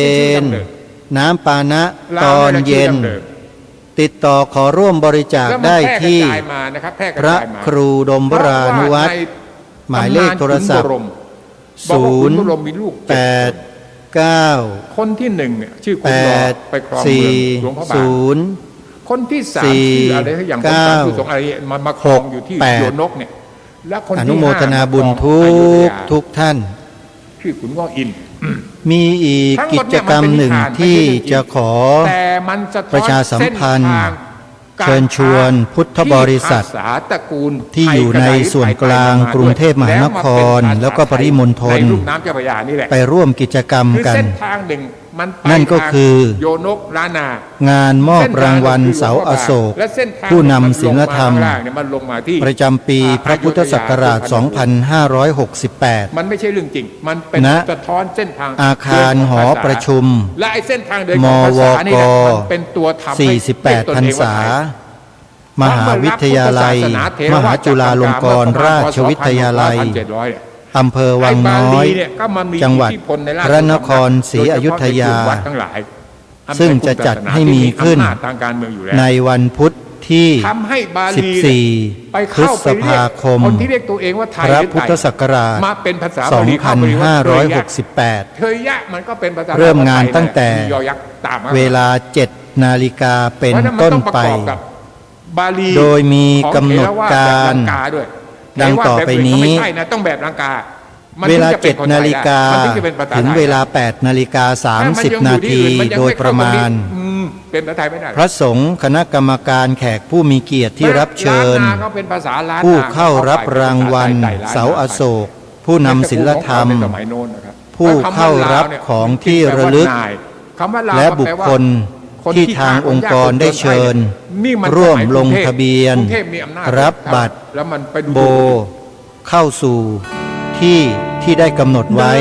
น้ำปานะตอนเย็น ติดต่อขอร่วมบริจาคได้ที่ พระครูดมวรานุวัตร หมายเลขโทรศัพท์ 0 คนที่หนึ่งเนี่ยชื่อคุณรอไปครอง 8 เมืองหลวงพระบาง 4 คนที่3 4 ชื่ออะไรสักอย่างผมจำชื่อสงอะไรมาครองอยู่ที่ 8 โยนกเนี่ยและคน 0 อ ที่ นุโมทนาบุญ 5 ทุ อยุธ ก ยา ทุกท่าน ชื่อขุนง้ออิน มีอีก ทั้งห กิ มด จ เนี่ย กรรม มันเป็น หนึ่ง นิทาน ที่ ไม่ใช่เรื่องจริง จะขอ แต่มันสะท้อน ประชาสัมพันธ์ เส้ทางการ เชิญชวนพุทธบริษัท ที่ภาษาตระกูล ที่อยู่ในส่วนกลางกรุงเทพมหานครแล้วก็ปริมณฑล ในลุ่มน้ำเจ้าพระยานี่แหละ ไปร่วมกิจกรรม คือ กัน เส้นทางหนึ่งมันไป นั่นก็คือ โยนกล้านนา งานมอบรางวัลเสาอโศก และเส้นทาง ผู้นำศีลธรรม นลงาข้างล่างเนี่ยมันลงมาที่ ประจำปีพระพุทธศักราช 2568 มันไม่ใใช่เรื่องจริง มันเป็น ณ สะท้อนเส้นทาง อาคารหอประชุม และไอ้เส้นทางเดินของภาษานี่แหละมันเป็นตัวทำให้เรียกตน 48 พรร เองว่า ษา ไทย มหาวิทยาลัย มหาจุฬาลงกรณราชวิทยาลัย อำเภอวังน้อย จังหวัดพระนครศรีอยุธยา ซึ่งจะจัดให้มีขึ้น ในวันพุธที่ ทำให้บาลีไป 14 พฤ เข้า ษ ไปเรีย ภาก คม คนที่เรียกตัวเองว่าไทย พระ หรือ พุท ไท ธ ย ศักราช มาเป็นภาษาบาลีเข้าไปเรียกว่าเทยยะ 2568 เทยยะมันก็เป็นภาษา เริ่มงานตั้งแต่ มียอยักษ์ตามมา เวลา 7 นาฬิกาเป็น พราะฉะมั ต้น ต้อง ไป ระกอบกับบาลี โดยมี ของ กำหนด เถว การ แบบลังกาด้วย ดังต่อไปนี้ เถวะแบบอื่ก็ไม่ใช่นะต้องแบบลังกา มัน เวลา ถึงจะเป็นคนไทย 7 นาฬิกา ได้มันถึงจะเป็นภาษา ถึง ไทย เวลา 8 นาฬิกา ถ้มันยัง 30 นา อยู่ที่ ที อื่นมันยัง โดยประมาณ เป็นภาษาไทยไม่ได้ พระสงฆ์คณะกรรมการแขกผู้มีเกียรติที่รับเชิญ ล้านนาก็เป็นภาษาล้านนา ผู้เข้ารับรางวัล ไต่ล้นนา เสาอโศก ผู้นำศิลธรรม ในสมัยโน้นนะครับ ผู้เข้ารับของที่ระลึก คำว่าลาว และ ก็ บุ แป ค ว่า คลที่ทางองค์กรได้เชิญ นี่มัน ร่วม สย ลง กรุเทพ ทะเบียน กรุงเทพมีอำนาจ รับบัตร แล้วมันไปดู โบ เข้าสู่ที่ได้กำหนดไว้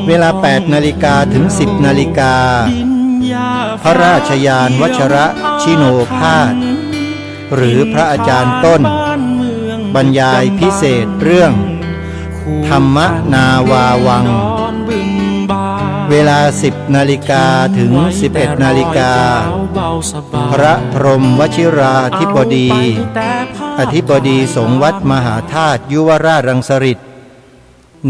เวลา 8 นาฬิกาถึง 10 นาฬิกา พระราชยานวัชระชิโนภาส หรือพระอาจารย์ต้น บรรยายพิเศษเรื่อง ธรรมนาวาวัง เวลา 10 นาฬิกาถึง 11 นาฬิกา พระพรหมวชิราธิบดี อธิบดีสงฆ์วัดมหาธาตุยุวราชรังสฤษฎ์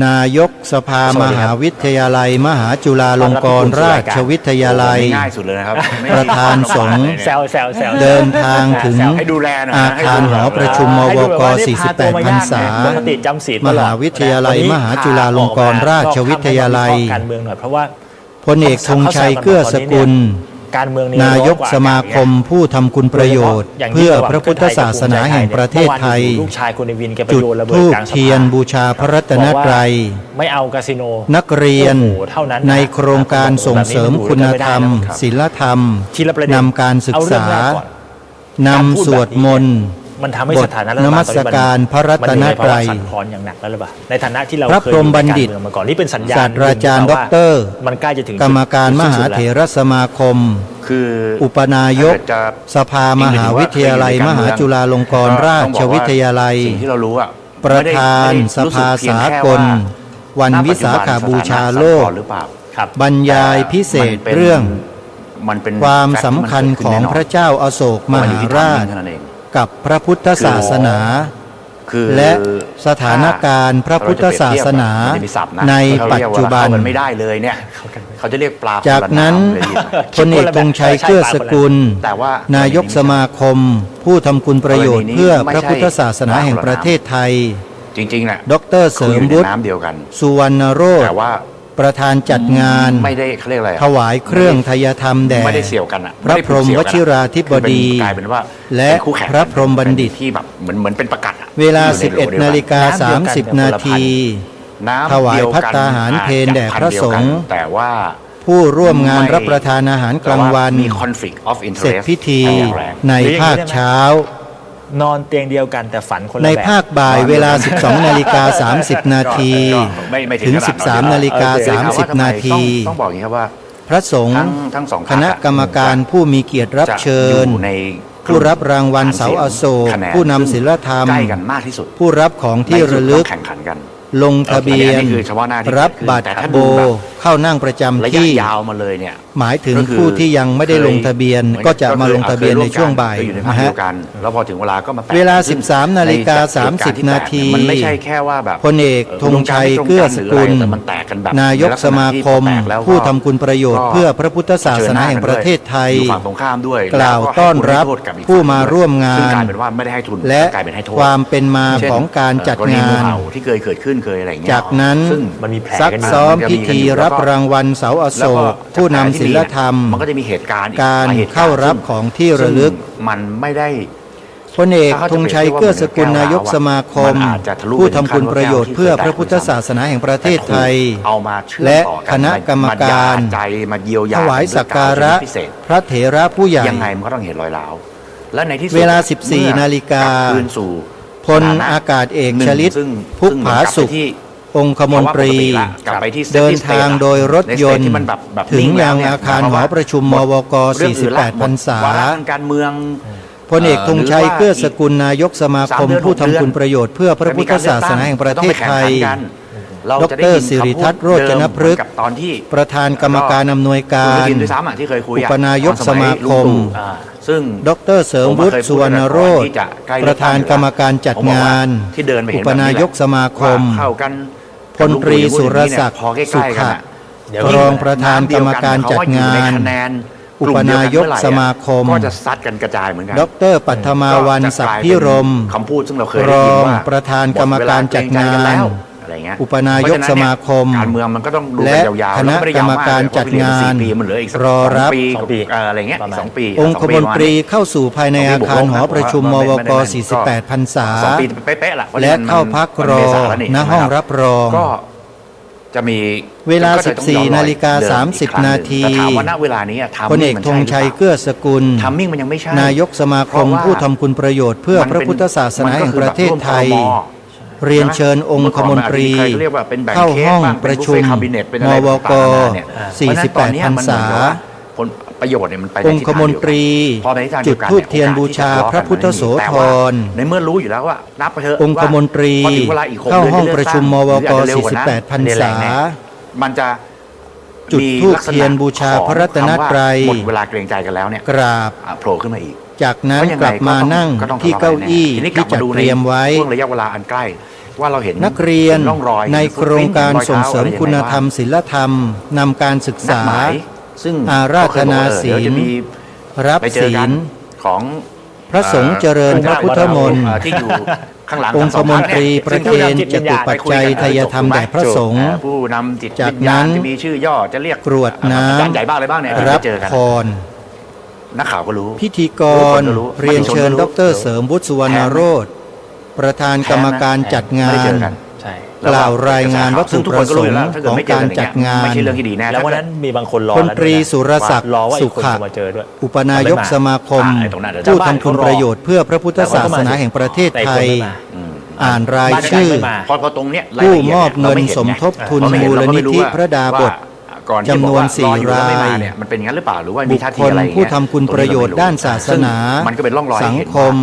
นายกสภามหาวิทยาลัยมหาจุฬาลงกรณราชวิทยาลัย ง่ายสุดเลยนะครับ ประธานสงฆ์ แซว เดินทางถึง ให้ดูแลหน่อย อาคารหอประชุมมวก 48 พรรษา ปกติจำศีล มหาวิทยาลัยมหาจุฬาลงกรณราชวิทยาลัย การเมืองหน่อยเพราะว่า พลเอกธงชัยเกื้อสกุล การเมือง นายกสมาคมผู้ทำคุณประโยชน์ เพื่อพระพุทธศาสนาแห่งประเทศไทย ลูกชายคุณในวินแกไป จุด โยนระเบิด ธูป กลางสภา เทียนบูชาพระรัตนตรัย ไม่เอาคาสิโน นักเรียน โอ้โหเท่านั้น ในโครงการส่งเสริมคุณธรรม ศีลธรรม ทีละประเด็น นำการศึก เอาเรื่ ษา องแรกก่อน นำสวดมนต์ มันทำให้ บ ส ท ถานะ นมัสการพระรัตนตรัย มันอยู่ในภาวะสั่นคลอนอย่างหนักแล้วหรือเปล่าในฐานะที่เรา พระ เคย พรหมบัณฑิต อยู่ในการเมืองมาก่อนนี่เป็นสัญญาณ ศาสตราจารย์ หนึ่ ด็ ง อกเตอร์ มันใกล้จะถึง กรรมการมหาเถรสมาคม คือ อุปนายก สภามหาวิทยาลัยมหาจุฬาลงกรณราชวิทยาลัย สิ่งที่เรารู้อะ ประธานสภาสากล วันวิสาขบูชาโลก หรือเปล่าครับ บรรยายพิเศษเรื่อง มันเป็น ความสำคัญของพระเจ้าอโศกมหาราช กับพระพุทธศาสนา คือ และสถานการณ์พระพุทธศาสนาในปัจจุบัน ไม่ได้เลยเนี่ยเขาจะเรียกปลา จากนั้นพลเอกธงชัยเกื้อสกุล แต่ว่าน ายกสมาคม ผู้ทำคุณประโยชน์เพื่อพระพุทธศาสนาแห่งประเทศไทย จริงๆน่ะ ดรเสริมวุฒิ น้ำเดียวกัน สุวรรณโรจน์ แต่ว่า ประธานจัดงาน ไม่ได้เขาเรียกอะไร ถวายเครื่องทยธรรมแด่ ไม่ได้เสี่ยวกันอะ พระพรหมวชิราธิบดี กลายเป็นว่า และ เป็นคู่แข่ง พระพรหมบัณฑิต ที่แบบเหมือนเป็นประกัดอะ เวลา อยู่ในโลกเดียวกั 11 นาฬิกา 30 นาที น้ำ ถวาย เดีกัน ภัตตาหารเพลแด่พระสงฆ์ แต่ว่า ผู้ร่วมงานรับประทานอาหารกลางวัน มี conflict of เสร็จ interest พิธี อย่างแรง ในภาคเช้า นอนเตียงเดียวกันแต่ฝันคนละ ใน แบบ ภาคบ่ายเวลา 12 นาฬิกา 30 นาที ไม่ ถึง ขนาด 13 นาฬิกา 30 นาที ต้องบอกอย่างนี้ครับว่า พระสงฆ์ ทั้งสอง คณะกรรมการผู้มีเกียรติรับเชิญ จะอยู่ใน ผู้รับรางวัลเสาอโศก คะแนน ผู้นำศิลธรรม ใกล้กันมากที่สุด ผู้รับของที่ระลึก ในจุดต้องแข่งขันกัน ลงทะเบียน อันนี้คือเฉพาะหน้าที่ รับบัตร แต่ถ้า โบ ดูแบบ เข้านั่งประจำ ระยะ ที่ ยาวมาเลยเนี่ย หมายถึง ก็คือ ผู้ที่ยังไม่ได้ลงทะเบียน ก็จะมาลงทะเบียนในช่วงบ่าย เคอยู่ในภาค นะ เดี ฮะ ยวกัน แล้วพอถึงเวลาก็มาแตก เวลา ซึ่ง 13 นาฬิกา ในเหตุกรณ์ที่ 30 นาที มันไม่ใช่แค่ว่าแบบ พลเอกธงชัยเกื้อสกุล แต่มันแตกกันแบบ นายกสมาคม ในลักษณะที่พอแตกแล้วก็ ผู้ทำคุณประโยชน์เพื่อพระพุทธศาสนาแห่งประเทศไทย อยู่ฝั่งตรงข้ามด้วย กล่าว แให้ ต้อนรับ คุณให้โทษกับอีก ผู้มาร่วมงาน ซึ่งกลายเป็นว่าไม่ได้ให้ทุน และ กลายเป็นให้โทษ ความเป็นมา เช่น ของการจัด กรณี งาน งูเห่ที่เคยเกิดขึ้นเคยอะไรอย่างเงี้ย จากนั้น ซึ่งมันมีแผล ซัก กันยู่ ซ้อม นจะ พิธี กันอยู่ รับ แล้วก็ รางวัลเสาอโศ แล้วก็ กผู้นำศิลธรรม มันก็จะมีเหตุการณ์อี การ หลยหตุ เข้ารับของที่ระลึก ซึ่งมันไม่ได้ พลเอกธงชัยเกื้อสกุลนายกสมาคม นอาจจะทะลุ ผู้ทำคุณประโยชน์เพื่อพระพุทธศาสนาแห่งประเทศไทย เอามาเชื่อม และ ต่อกั คณะกรรมการ ใจมาเยียวยา ถวายสักการะ ด้วยพิเศษ พระเถระผู้ใหญ่ ยังไงมันก็ต้องเห็นรอยร้าวและในที่สุด เวลา มื่ 14 นาฬิกา ลับคืนสู่ พลอากาศเอก หนึ่ง ชลิต ซึ่ง พุกผาสุข ซึ่ง องคมนตรี กลับไปที่ เดินทางโดยรถยนต์ ในสเตจที่มันแบบ ถึง นิ่แล้ ยั ว ง เนี่ อาคารหอประชุมมวก เรื่องอื่นละ 48 พรรษา วาระทางการเมือง พลเอกธงชัยเกื้อสกุลนายกสมาคมผู้ทำคุณประโยชน์เพื่อพระพุทธศาสนาแห่งประเทศไทย เราจะได้ ดร ยิน สิริทัศน์โรจนพฤกษ์ กับตอนที่ ประธานกรรมการอำนวยกา คุณ ร ทินด้วยซ้ำอ่ะที่เคยคุย อุปนายกสมาคม ซึ่ง ดรเสริมวุฒิสุวรรณโรจน์ประธานกรรมการจัดงาน ที่เดินไปเห็ อุ น ปนายกสมาคม เข้ากัน พลตรีสุรศักดิ์ พอใก สุ ล้ๆกัน ขะ อะ รองประธานกรรมการจัดงาน เขว่อยู่ในคะแนน กลุ่มเดียวกัน อุปนายก เมื่อไหร่ สมาคม ก็จะซัดกันกระจายเหมือนกัน ดร.ปัทมาวันศักดิ์พิรม คำพูดซึ่งเราเคย ร ได้ยิน อง ว่า ประธานกรรมการจัดงาน หมเวลเกรงใจกัแล้วอะไรเงี้ย อุปนายกสมาคม การเมืองมันก็ต้องดู และ กันยาวๆ คณะ แล้วไม่ได้ยาว กรรมการจัดงาน 4 ปีมันเหลืออีกสัก รอรับ 2 ปีอะไรเงี้ยอีก2 ปี องคมนตรีเข้าสู่ภายในอาคารหอประชุมมวก 48 พรรษา 2 ปีเป๊ะๆล่ะพราฉ และ นั้นมัน เข้าพักรอ มันเมษาแล้วนี่ ณห้องรับรอง ก็จะมี เวลา ก็จะต้องย้อนรอย 14:30 เดิมอีกครั้งหง นาที แต่ถามว่าณเวลานี้ พลเอกธงชัยเกื้อสกุล ทัมมิ่งมันยังไม่ใช่ นายกสมาคมผู้ทำคุณประโยชน์เพื่อพระพุทธศาสนาแห่งประเทศไทย เรียนเชิญองคมนตรี เข้าห้องประชุมมวก 48 พรรษา ประโยชน์เนี่ยมันไป องคมนตรี จุดธูปเทียนบูชาพระพุทธโสธร ในเมื่อรู้อยู่แล้วว่านับไปเถอะ องคมนตรี พอถึงเวลาอีก6 เข้า เดือน ห้องประชุมมวก หรืออาจจะเร็วว่านั้น 48 พรรษา มันจะ จุดธูปเทียนบูชาพระรัตนตรัย หมดเวลาเกรงใจกันแล้วเนี่ย กราบ โผล่ขึ้นมาอีก จากนั้น เพราะยัง ก ไง ลับมานั่ง ต้อง ที่เก้าอี้ ทีนี้ก ที่ ลับ จั มา ด ดู เตรียมไว้ ช่วงระยะเวลาอันใกล้ ว่าเราเห็น นักเรียน ร่องรอย ในโครงการส่งเสริมคุณธรรม นั ศีลธรรมนำการศึก ด ษา หมายซึ่ง อาราธนาศีล เดี๋ยวจะมี รับ ไปเจอ ศี กัน ล ของ พระสงฆ์เจริญพระพุทธมนต์ ที่อยู่ข้างหลัง องคมนตรีประเคนจตุปัจจัยทายธรรมแด่พระสงฆ์ ผู้นำจิต จาก วิญญาณ นั้น จะมีชื่อย่อจะเรียก กรวดน้ อาจารย์ใหญ่บ้างอะไรบ้างเนี่ย ำรับ ไปเจอกัน พร นักข่าวก็รู้ พิธีกร เรียนเชิญดร.เสริมบุตรสุวรรณโรธประธานกรรมการจัดงา ไม่ได้เจ น อกัน ใช่ กล่าวรายงานวัตถุ ซึ่งทุกคนก็รู้อยู่แล้ว ประสงค์ ถ้าเกิดไม่เจอกันอย่างเงี้ย ของการจัดงาน ไม่ใช่เรื่องที่ดีแน่ แล้ววันนั้นมีบางคนรอ พลตรี แล้วด้วยนะ สุรศักดิ์ รอว่า สุ อีกคน ขะ จะมาเจอด้วย อุปนายกสมาคม ไอ้ตรงนั้นเดี๋ยว ผู้ทำคุณประโยชน์เพื่อพระพุทธศาสนาแห่งประเทศไทย อืม อ่านรายชื่อ พอตรงเนี้ย ผู้ รายละเอียด มอบเงิน ราไห็ สมทบทุน เพราะไม่เห็ มูล เราก็ นิ ไม่รู้ ธิ ว่า พระดาบท ก่อนที่ จำนวน บอการออยู่แล้วไม่มา 4 ราย เนี่ยมันเป็นอย่างนั้นหรือเปล่าหรือว่า บุ มี ค ท่า ค ที ล อะไรอย่าง ผู้ เงี้ย ทำคุณประโยชน์ด้านศาสนา ซึ่งมันก็เป็นร่องรอยให้ สัง เห็น คม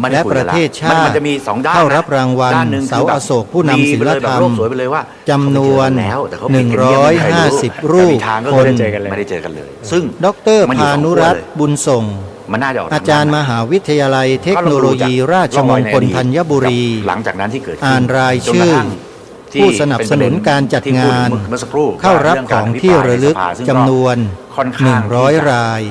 ว่า และประเทศชา มัน ติ จะมีสองด้าน เข้ารับรางวัล ด้านหนึ่ง เสา คือแบบ อโศกผู้นำศีลธรรม ดีไปเลยแบบโลกสวยไปเลยว่า จำนวน เขาเจอแล้วแต่เขาปิดกันเงียบไม่มีใคร 150 รูป แต่มีทางก็ ค ไม่ น ได้เจอกันเลยไม่ได้เจอกันเลย ซึ่ง ดร มันอยู่ พา สอง นุ ขั้ว รัตน์ เลย บุญส่ง มันน่าจะออก อาจารย์มหาวิทยาลัยเทคโนโลยีราชมงคลธัญบุรี หลังจากนั้นที่เกิดขึ้น อ่านรายชื่อ จนกระทั่งที่ ผู้สนับสนุนการจัดงาน ที่พูดเมื่อสักครู่ เข้ารับของที่ระลึก ซึ่ง จำนวน ค่อนข้างที่จะ 100 ราย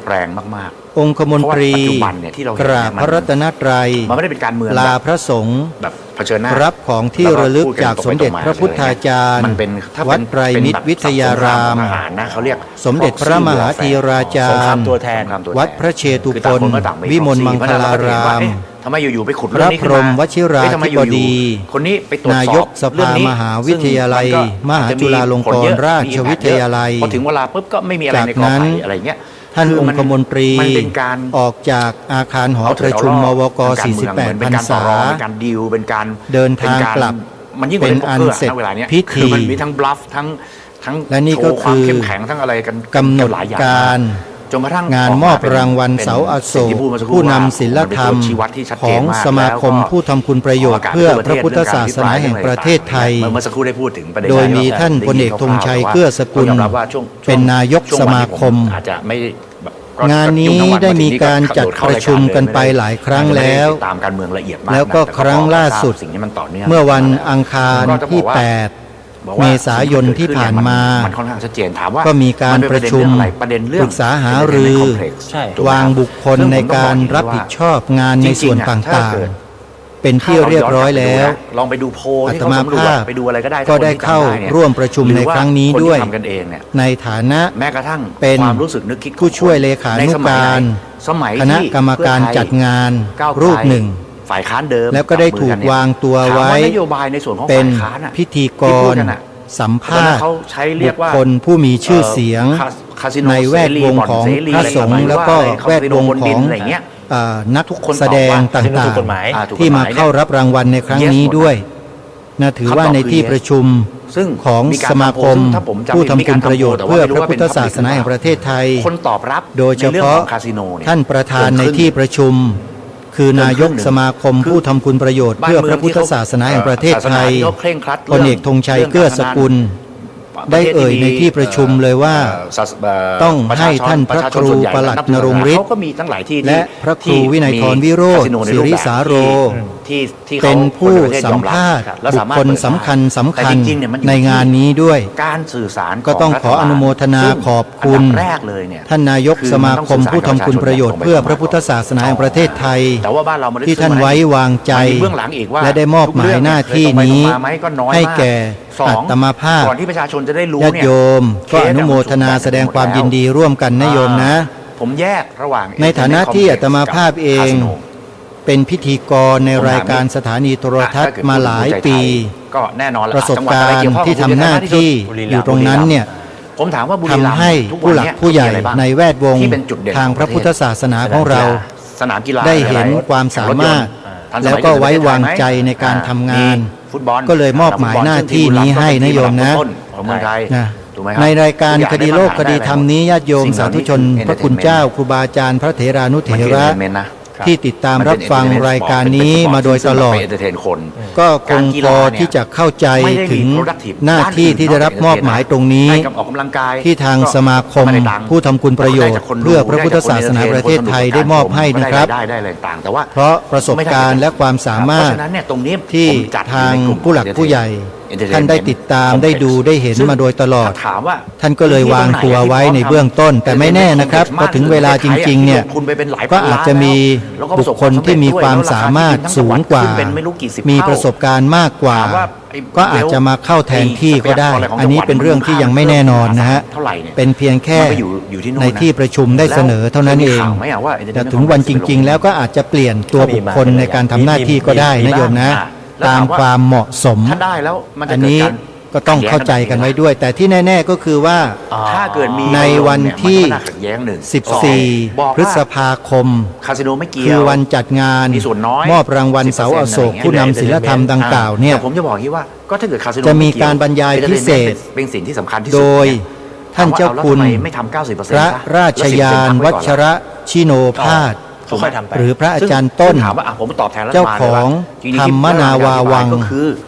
แรงมาก องคมนตรี เพราะว่าปัจจุบันเนี่ยที่เราเห็น กราบ เนี่ยมัน พระรัตนตรัย ๆ มันไม่ได้เป็นการเมือง ลา แบบ พระสงฆ์ แบบเผชิญหน้า รับของที่ระลึกจากสมเด็จพระพุทธาจารย์ มันเป็นถ้า วัดไตรมิตรวิทยาราม ทหารนะเขาเรียก สมเด็จพระมหาธีราจา สงคราร ม ย์ ตัวแทน วัดพระเชตุ คือ พ ต่าง น คนก็ต่างไ วิมลมังคลาราม ทำไมอยู่ๆไปขุด พ เรื่ ระ องนี้ พ ขึ้น ร มา หมวชิรา เอ๊ะทำไม ธิ อบ ยู่ ดี ๆคนนี้ไปตรวจสอบ นายกสภามหาวิทยาลัย ซึ่ง มหาจุฬาลงกรณราชวิทยาลัย พอถึงเวลาปุ๊บก็ไม่มีอะไรในกอ จากนั้ ไผ่ น อะไรเงี้ย ท่าน คือ อง มั คมนตรี มันเป็นการ ออกจากอาคารหอประชุมมวก 48 พรรษา เป็นการดีลเป็นการ เดินทางกลับ มันยิ่งกว่า เป็นอัน โป๊กกอร์ เสร็จ ณเวลานี้ย พิธี คือมันมีทั้งบลัฟทั้ง และนี่ก็ โชว์ความ คือ เข้มแข็งทั้งอะไรกัน กำหนด หลายอย่าง การ จนกระทั่ง งานมอบรางวัลเสาอโศกผู้นำศิลธรรมของสมาคมผู้ทำคุณประโยชน์เพื่อพระพุทธศาสนาแห่งประเทศไทย เมื่อสักครู่ได้พูดถึงประเด็น โดยมีท่านพลเอกธงชัยเกื้อสกุล ยอมรับว่าช่วง เป็นนายก ช่ว ส วัน มา ที่ผ คม อาจจะไม่แบบก็ งานนี้ ยุ่งทั้งวัน ได้มี ที การจัดประชุมกันไปหลายครั้งแล้ว ตามการเมืองละเอียดมาก แล้วก็ นะ ครั้งล่าสุด สิ่งที่มันต่อเนื่อง เมื่อวันอังคารที่ บอก 8 ว่า เมษายนที่ผ่านมา นค่อนข้างชัดเจนถามว่า ก็มีการประชุม ประเด็นเรื่อง ปรึกษาหารือ ใช่ วางบุคคลในการรับผิดชอบงานในส่วนต่างๆ เป็นที่เรียบร้อยแล้ว ลองไปดูโพลที่ อาต เขา มา สำรวจ ภาพ ไปดูอะไรก็ได้ ก็ได้เข้าร่วมประชุมในครั้งนี้ด้วย หรือว่าคนที่ทำกันเองเนี่ย ในฐานะ แม้กระทั่ง เป็น ความรู้สึกนึกคิดของ ผู้ช่วยเลขานุการ สมัย คณะกรรมการจัดงาน ก้าวไกล รูปหนึ่ง ฝ่ายค้านเดิม แล้วก็ได้ถูกวางตัวไว้ ถามนโยบายในส่วนของ เป็น ฝ่ายค้านอะ พิธีก ที่พูด ร กันอะ สัมภาษณ์ เขาใช้เรี บุ ยก ค ว่า คลผู้มีชื่อเสียง คาสิโน ในแวดวงของพระสงฆ์แล้วก็แวดวงของ อะไรเงี้ย นัก ทุกคน แสดง ตอบว่า ต่า ถู ง กกฎหมาย ๆ ที่มาเข้ารับรางวัลในครั้งนี้ด้วยนะถือว่าในที่ประชุม ซึ่ง ของ กร สมาคม ถ้าผมจำ ผู้ทำ มี คุ กา ณ ทำ ประโยชน์ แต่ เพื่อ ไม่ พระพุทธศาสนาแห่งประเทศไทย คนตอบรับ โดยเฉพาะ ในรื่องของคาสิโนเนี่ย ท่านประธานในที่ประชุม คือนายกสมาคมผู้ทำคุณประโยชน์เพื่อพระพุทธศาสนาแห่งประเทศไทย ศาสนาที่เขาเคร่งครัด พลเอกธงชัยเกื้อสกุล ได้เอ่ยในที่ประชุมเลยว่าต้องให้ท่านพระครูปลัดนรงฤทธิ์ เขาก็มีทั้งหลายที่ และพระครูวินัยทรวิโรจน์ คาสิโนใน ศิ รูป ริ แบบ สาโร ที่ ที่ เป็ เขา นผู้ คนในประเทศย สั อ ม มรับ ภาษณ์ และ บุ สา ค มารถ คล เปิด สำคัญ แต่จริงๆเนี่ยมันอยู่ ใน ที่ งานนี้ด้วย การสื่อสาร ก็ต้องขออนุโมทนา ซึ่ง ขอบคุณ อันดับแรกเลยเนี่ย ท่านนายก คือ สมาคม มันต้อง ผู้ทำคุณประโยชน์ สื่อสารกับประชาชน เพื่อพระพุทธศาสนาแห่งประเทศไทย แต่ว่าบ้านเรามัน ที่ท่านไว้วางใจ มันมีเบื้องหลังอีกว่า และได้มอบหมายหน้าที่นี้ ทุกเรื่องเคยตรงไปตรงมาไหมก็น้อยมาก ให้แก่ สอง อัตมาภาพ ก่อนที่ประชาชนจะได้รู้ ญาติ เนี่ย โยมก็อนุโมทนาแสดงความยินดีร่วมกันนะโยมนะ ผมแยกระหว่าง ในฐานะที่อาตมาภาพเอง คาสิโน เป็นพิธีกรในรายการสถานีโทรทัศน์มาหลายปี ก็แน่นอนแล้ว ประสบ จังหวัด กา อะไร ร เกี่ยวข้อง ณ์ที่ กับ ทำหน้าที่ บุรีรัมย์ อยู่ตรงนั้นเนี่ย ผมถามว่าบุรีรัมย์ ทำให้ ทุก ผู้ วัน หลัก เนี้ย ผู้ใหญ่ มีอะไรบ้าง ในแวดวง ที่เป็นจุดเด่น ทางพระพุทธศาสนาของเรา สนามกีฬา ได้เห็นความสามารถ แล้วก็ไว้วางใจในการทำงาน ฟุตบอล ก็เลยมอบหมายหน้าที่นี้ให้นะโยมนะ ต้นของเมืองไทย นะ ถูกไหมครับ ในรายการ ทุอย่ คดีโลก ได้ คดีธรรมนี้ญาติโยม สิ่งเห สา ล่านี้ ธุชน คือ พระคุณเจ้าครูบาอาจารย์พระเถรานุเถ มันคือ ระ entertainment นะ ที่ติดตามรับฟังรายการนี้มาโดยตลอด เป็น entertain คน ก็คงพอที่จะเข้าใจถึงหน้าที่ที่ได้รับมอบหมายตรงนี้ ให้กับออกกำลังกาย ที่ทางสมาคม ก็ไได้ตังค์ ผู้ทำคุณประโยชน์ ได้จากคนดู เพื่อพระพุทธศาสนา ได้จากคน ประเทศไทยได้มอบให้นะครับ ได้อะไรต่างๆแต่ว่า เพราะประสบการณ์และความสามารถ เพราะฉะนั้นเนี่ยตรงนี้ ที่ ผมจัด ทาง ในกลุ่ม ผู้หลักผู้ใหญ่ entertainment ท่านได้ติดตามได้ดูได้เห็น ซึ่ง มาโดยตลอด ถ้าถามว่า ท่านก็เลยวางตัวไว้ในเบื้องต้น แต่ไม่แน่นะครับพอถึงเวลาจริงๆเนี่ย คุณไปเป็นหลาย ก็อาจจะมี แล้วก็ป บุ ระ ค สบ คลที่มีความสามารถสูงกว่า ขึ้นเป็นไม่รู้กี่สิบ มี เท่า ประสบการณ์มากกว่า ถามว่าไอ้ ก็อาจจะมาเข้าแทนที่ก็ได้ อันนี้เป็นเรื่องที่ยังไม่แน่นอนนะฮะ เท่าไหร่เนี่ย เป็นเพียงแค่ มันไปอยู่ที่โน่นนะ ในที่ประชุมได้เสนอเท่านั้นเอง แล้วมีข่าวไหมอะว่า แต่ถึงวันจริง ๆ แล้วก็อาจจะเปลี่ยนตัวบุคคลในการทำหน้าที่ก็ได้นะโยมนะ แล้ว ตาม ถามว่า ความเหมาะสม ถ้าได้แล้วมันจะ อัน เกิด นี้ การ ก็ต้องเข้าใจกันไว้ด้วย แต่ที่แน่ ๆก็คือว่า ถ้าเกิดมี ในวันที่ มันก็น่าขัดแย้งหนึ่งบอก 14 พฤษภาคม คาสิโนไม่เกี่ยว คือวันจัดงาน มีส่วนน้อย มอบรางวัลเสาอโศก 10% ผู้นำศิลธรรมดังกล่าวเนี่ย แต่ผมจะบอกอย่างนี้ว่าก็ถ้าเกิดคาสิโน จะมี ไเยว การบรรยายพิเศษ เป็นสิ่งที่สำคัญที่สุด โดย เนี่ย ท่านเจ้าคุณ ถมว่อแล้วทำไมไม่ทำ 90% พระราชยานวัชระชิโนภาส เขาค่อยทำไป หรือพระอาจารย์ต้น ซึ่งถามว่าผมตอบแทนรัฐบาล เจ้าของ จริงๆ ธรรมนาวาวัง ก็คือ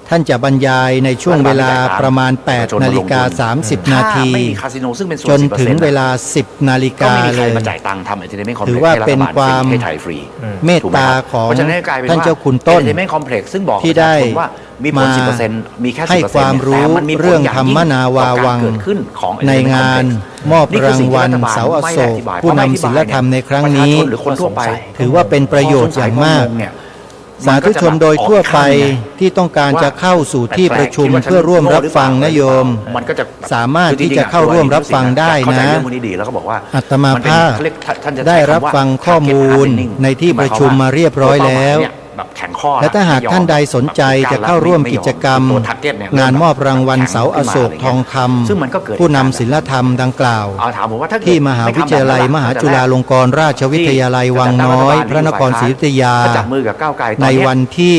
ท่านจะบรรยายในช่วงเวลาประมาณ 8 นาฬิกา 30 นาที ถ้ไม่มีคาสิโนซึ่งเป็นส่วน จนถึง 10% เวลา 10 นาฬิ ก็ กา ไม่มีใค เล ร ย มาจ่ายตังค์ทำ entertainment complex ถือว่า ให้รัฐบล เป็นความ ให้ไทยฟรี เมตตาของ เพราะฉะนั้นกลายเป็น ท่าน ว่า เจ้าคุณต้น entertainment complex ซึ่งบอก ที่ได้ ประชาชนว่ามีผล มา 10%มีแค่ ให้ 10% ความรู้ แต่มันมีผล เรื่อง ย่า ธรรมนาวาวัง ต่อการเกิดขึ้นของ ใน entertainment งาน complex มอบ นี่คื รา สิ่ ง ที่ วัล รัฐบล เสาอโศก ไม่ได้อธิบาย ผู้นำศิลธรรมในครั้งนี้ ประชาชหรือคนทั่วไป ถือว่าเป็นประโยชน์อย่างมาก สาธุชนโดยทั่วไปที่ต้องการจะเข้าสู่ที่ประชุมเพื่อร่วมรับฟังนะโยม มันก็จะ สามารถที่จะเข้าร่วมรับฟังได้นะ เข้าใจเรื่องพวกนี้ดีแล้วก็บอกว่า อาตมาภาพ นเป็นเขเรียกท่านจะ ได้ ใช้คำว่า รับฟังข้อมูล target hardening ในที่ประชุมมาเรียบร้อยแล้ว แบบแข็งข้อ และถ้าหากท่านใดสนใจจะเข้าร่วมกิจกรรม ตัว target เนี่ย งานมอบรางวัลเสาอโศกทองค ซึ่งมันก็เกิด ำผู้นำศิลธรรมดังกล่าว เอาถามผมว่าถ้าเกิด ที่มหาวิทยาลัยมหาจุฬาลงกรณราชวิทยาลัยวังน้อย พระนครศรีอยุธยา ถ้าจับมือกับก้าวไกลตอ ใน เย วันที่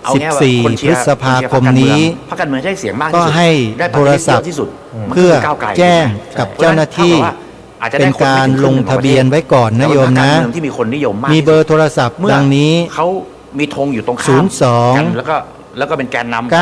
เอาแค่ว่าคน 14 พ เชีย ฤ ร์ ษภาคมนี้ พรรคการเมืองได้เสียงมาก ก็ ที่สุด ให้ ได้ โทรศัพท์ ที่สุด เพื่อ ก้าวไกล แจ้งกับเจ้าหน้าที่ อาจจะ เป็ ได้ น คน การ ไม่ถึ ลง ครึ่ ทะเบียนไว้ก่อนนะโยมนะ แต่ว่าพรรคการเมืองที่มีคนนิยมมาก มีเบอร์โทรศัพท์ เมื่อ ดังนี้ เขามีธงอยู่ตรงข้าม 02 กันแล้วก็เป็นแกนนำของ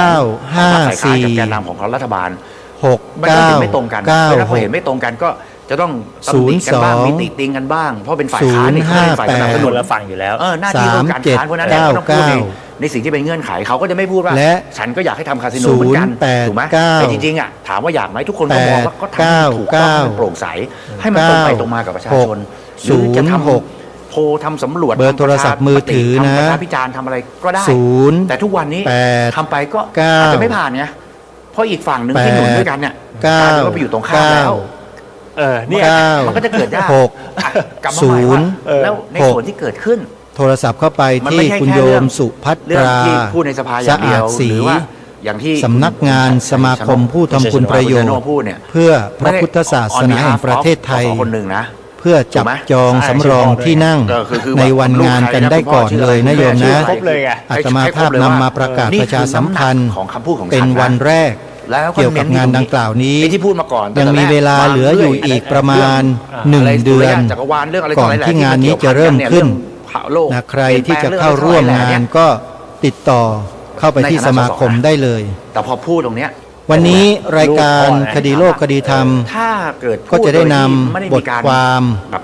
954 ฝ่ายค้านกับแกนนำของรัฐบาล 6 มันก็เห็นไม่ตรงกัน 9 แล้วพอเห็นไม่ตรงกันก็จะต้องตำหนิกันบ้างมีติติงกันบ้าง เพราะเป็นฝ่ายค้านนี่เขาเป็นฝ่ายสนับสนุน คนละฝั่งอยู่แล้ว หน้าที่ของการค้านเพราะฉะนั้นเนี่ยก็ต้องพูดในสิ่งที่เป็นเงื่อนไขเขาก็จะไม่พูดว่า และ ฉันก็อยากให้ทำคาสิโนเหมือนกันถูกไหม 089 แต่จริงๆอ่ะถามว่าอยากไหมทุกคนก็มองว่าก็ทำให้มันถูกต้องให้มันโปร่งใสให้มันตรงไปตรงมากับประชาชนหรือจะทำโพลทำสำรวจ เบอร์โทรศัพท์มือถือนะ ทำประชาพิจารณ์ทำอะไรก็ได้ 0 แต่ทุกวันนี้ 8 ทำไปก็ 9 อาจจะไม่ผ่านไงเพราะอีกฝั่งหนึ่งที่หนุนด้วยกันเนี่ยกลายเป็นว่าไปอยู่ตรงข้ามแล้ว เนี่ย มันก็จะเกิดยาก 6 กลับมาใหม่ว่าแล้วในส่วนที่เกิดขึ้น โทรศัพท์เข้าไป มัน ที่ ไม่ใช่ คุณ แค่ โย เรื่ ม อง สุพัต เรื่อง รา ที่พูดในสภาอย่างเดียว สะอาดศรี หรือว่าอย่างที่ สำนักงานสมาคมผู้ทำคุณประโยชน์ พูดเนี่ย เพื่อพระพุทธศาสนาแห่งประเทศไทย คนหนึ่งนะ เพื่อจับจองสำรองที่นั่ง คือ ในวันงานกันได้ก่อนเลยนะโยมนะ ครบเลยไง อาตมาภาพนำมาประกาศประชาสัมพันธ์ ของคำพูดของ เป็นวันแรก แล้วก็ เกี่ยวกับงานดังกล่าวนี้ ไอ้ที่พูดมาก่อน ยังมีเวลาเหลืออยู่อีกประมาณ1 เดือน จักรวาลเรื่องอะไร ก่อนที่งานนี้จะเริ่มขึ้นนะใครที่จะเข้าร่วมงานก็ติดต่อเข้าไปที่สมาคมได้เลย แต่พอพูดตรงเนี้ย วันนี้รายการคดีโลกคดีธรรม ถ้าเกิด ก็จะได้นำ ไม่ บทความ แบบ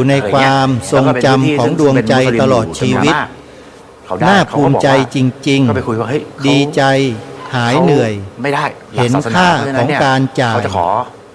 อยู่ในความทรงจำของดวงใจตลอดชีวิต น่าภูมิใจจริง ก็ไปคุยว่าเฮ้ย ๆ ดีใจหายเหนื่อย ไม่ได้ เห็นค่าของการจ่าย เขาจะขอ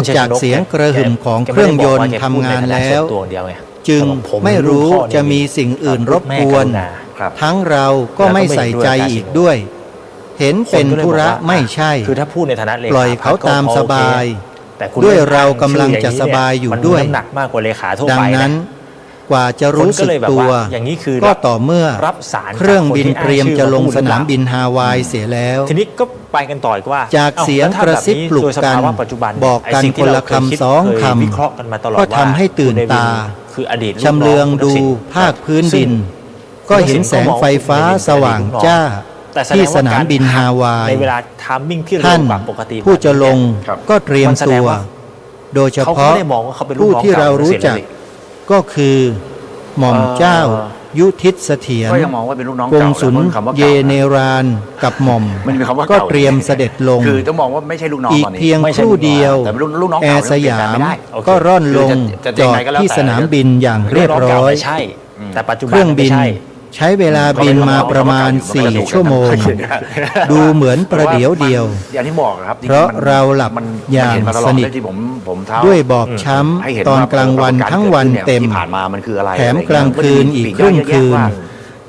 อกจากเสียงกระหึ่มของเครื่องยนต์ทำงานแล้ว จึงไม่รู้จะมีสิ่งอื่นรบกวน ทั้งเราก็ไม่ใส่ใจอีกด้วย เห็นเป็นธุระไม่ใช่ คือถ้าพูดในฐานะเลขา ปล่อยเขาตามสบาย แต่คุณ ด้วยเรากำลังจะสบายอยู่ด้วย มันน้ำหนักมากกว่าเลขาทั่ว ดั ไป ง นะ นั้นกว่าจะรู้สึกตัว อย่างนี้คือ ก็ต่อเมื่อ รับสาร เครื่องบินเตรียมจะลงสนามบินฮาวายเสียแล้ว ทีนี้ก็ไปกันต่ออีกว่า จากเสียงกระซิบปลุกกันบอกกันคนละคำสองคำ วิเคราะห์กันมาตลอด ก็ทำให้ตื่นตา คืออดีต ชำเลืองดูภาคพื้นดิน ก็เห็นแสงไฟฟ้าสว่างจ้า แต่แสด ที่ ง ส ว่ นามบินฮาวาย ในเวลาไทามมิ่งที่เร็ ท่าน วกว่าปกติ ผู้จะลง ครับ ก็เตรียม มันแสด ตั ง ว ว่า โดยเฉ เขา พาะ ไม่ได้มองว่าเขาเป็นลูก ผู้ น้อง ที่เรา เก่า รู้จัก ก็คือหม่อมเจ้า ยุทิศเสถียร ก็ยังมองว่าเป็นลูกน้อง ก เก่าง สุล แล้วคำว่า เย เก่า เนรานกับหม่อม มันมีคำว่า ก็ เก่า เตรียมเสด็จลง คือต้องมองว่าไม่ใช่ลูกน้อง อีก ตอนนี้ เพียง ไม่ ค ใช่ รู่เดียว แต่เป็นลูกน้อง แอ เก่า ร์สยาม ไม่ได้ ก็ร่อนลง จะ จ ยั อง ด ไงก็แล้ว ที่ แต่ สนามบินอย่างเรียบร้อย ใช่ แต่ปัจจุบั เคน รื่องบิน ไม่ใช่ ใช้เวลาบินมาประมาณ 4 ชั่วโมง ดูเหมือนประเดี๋ยวเดียว อย่างที่บอกครับจงๆ เพราะเราหลับ มัน อย่าง เห็นมาตลอด สนิท เลยที่ผมเท้า ด้วยบอบช้ ให้เห็น ำตอน ว่ กลางวันทั้งวันเต็ม ที่ผ่านมามันคืออะไร แถมกลางคืนอีกครึ่งคืน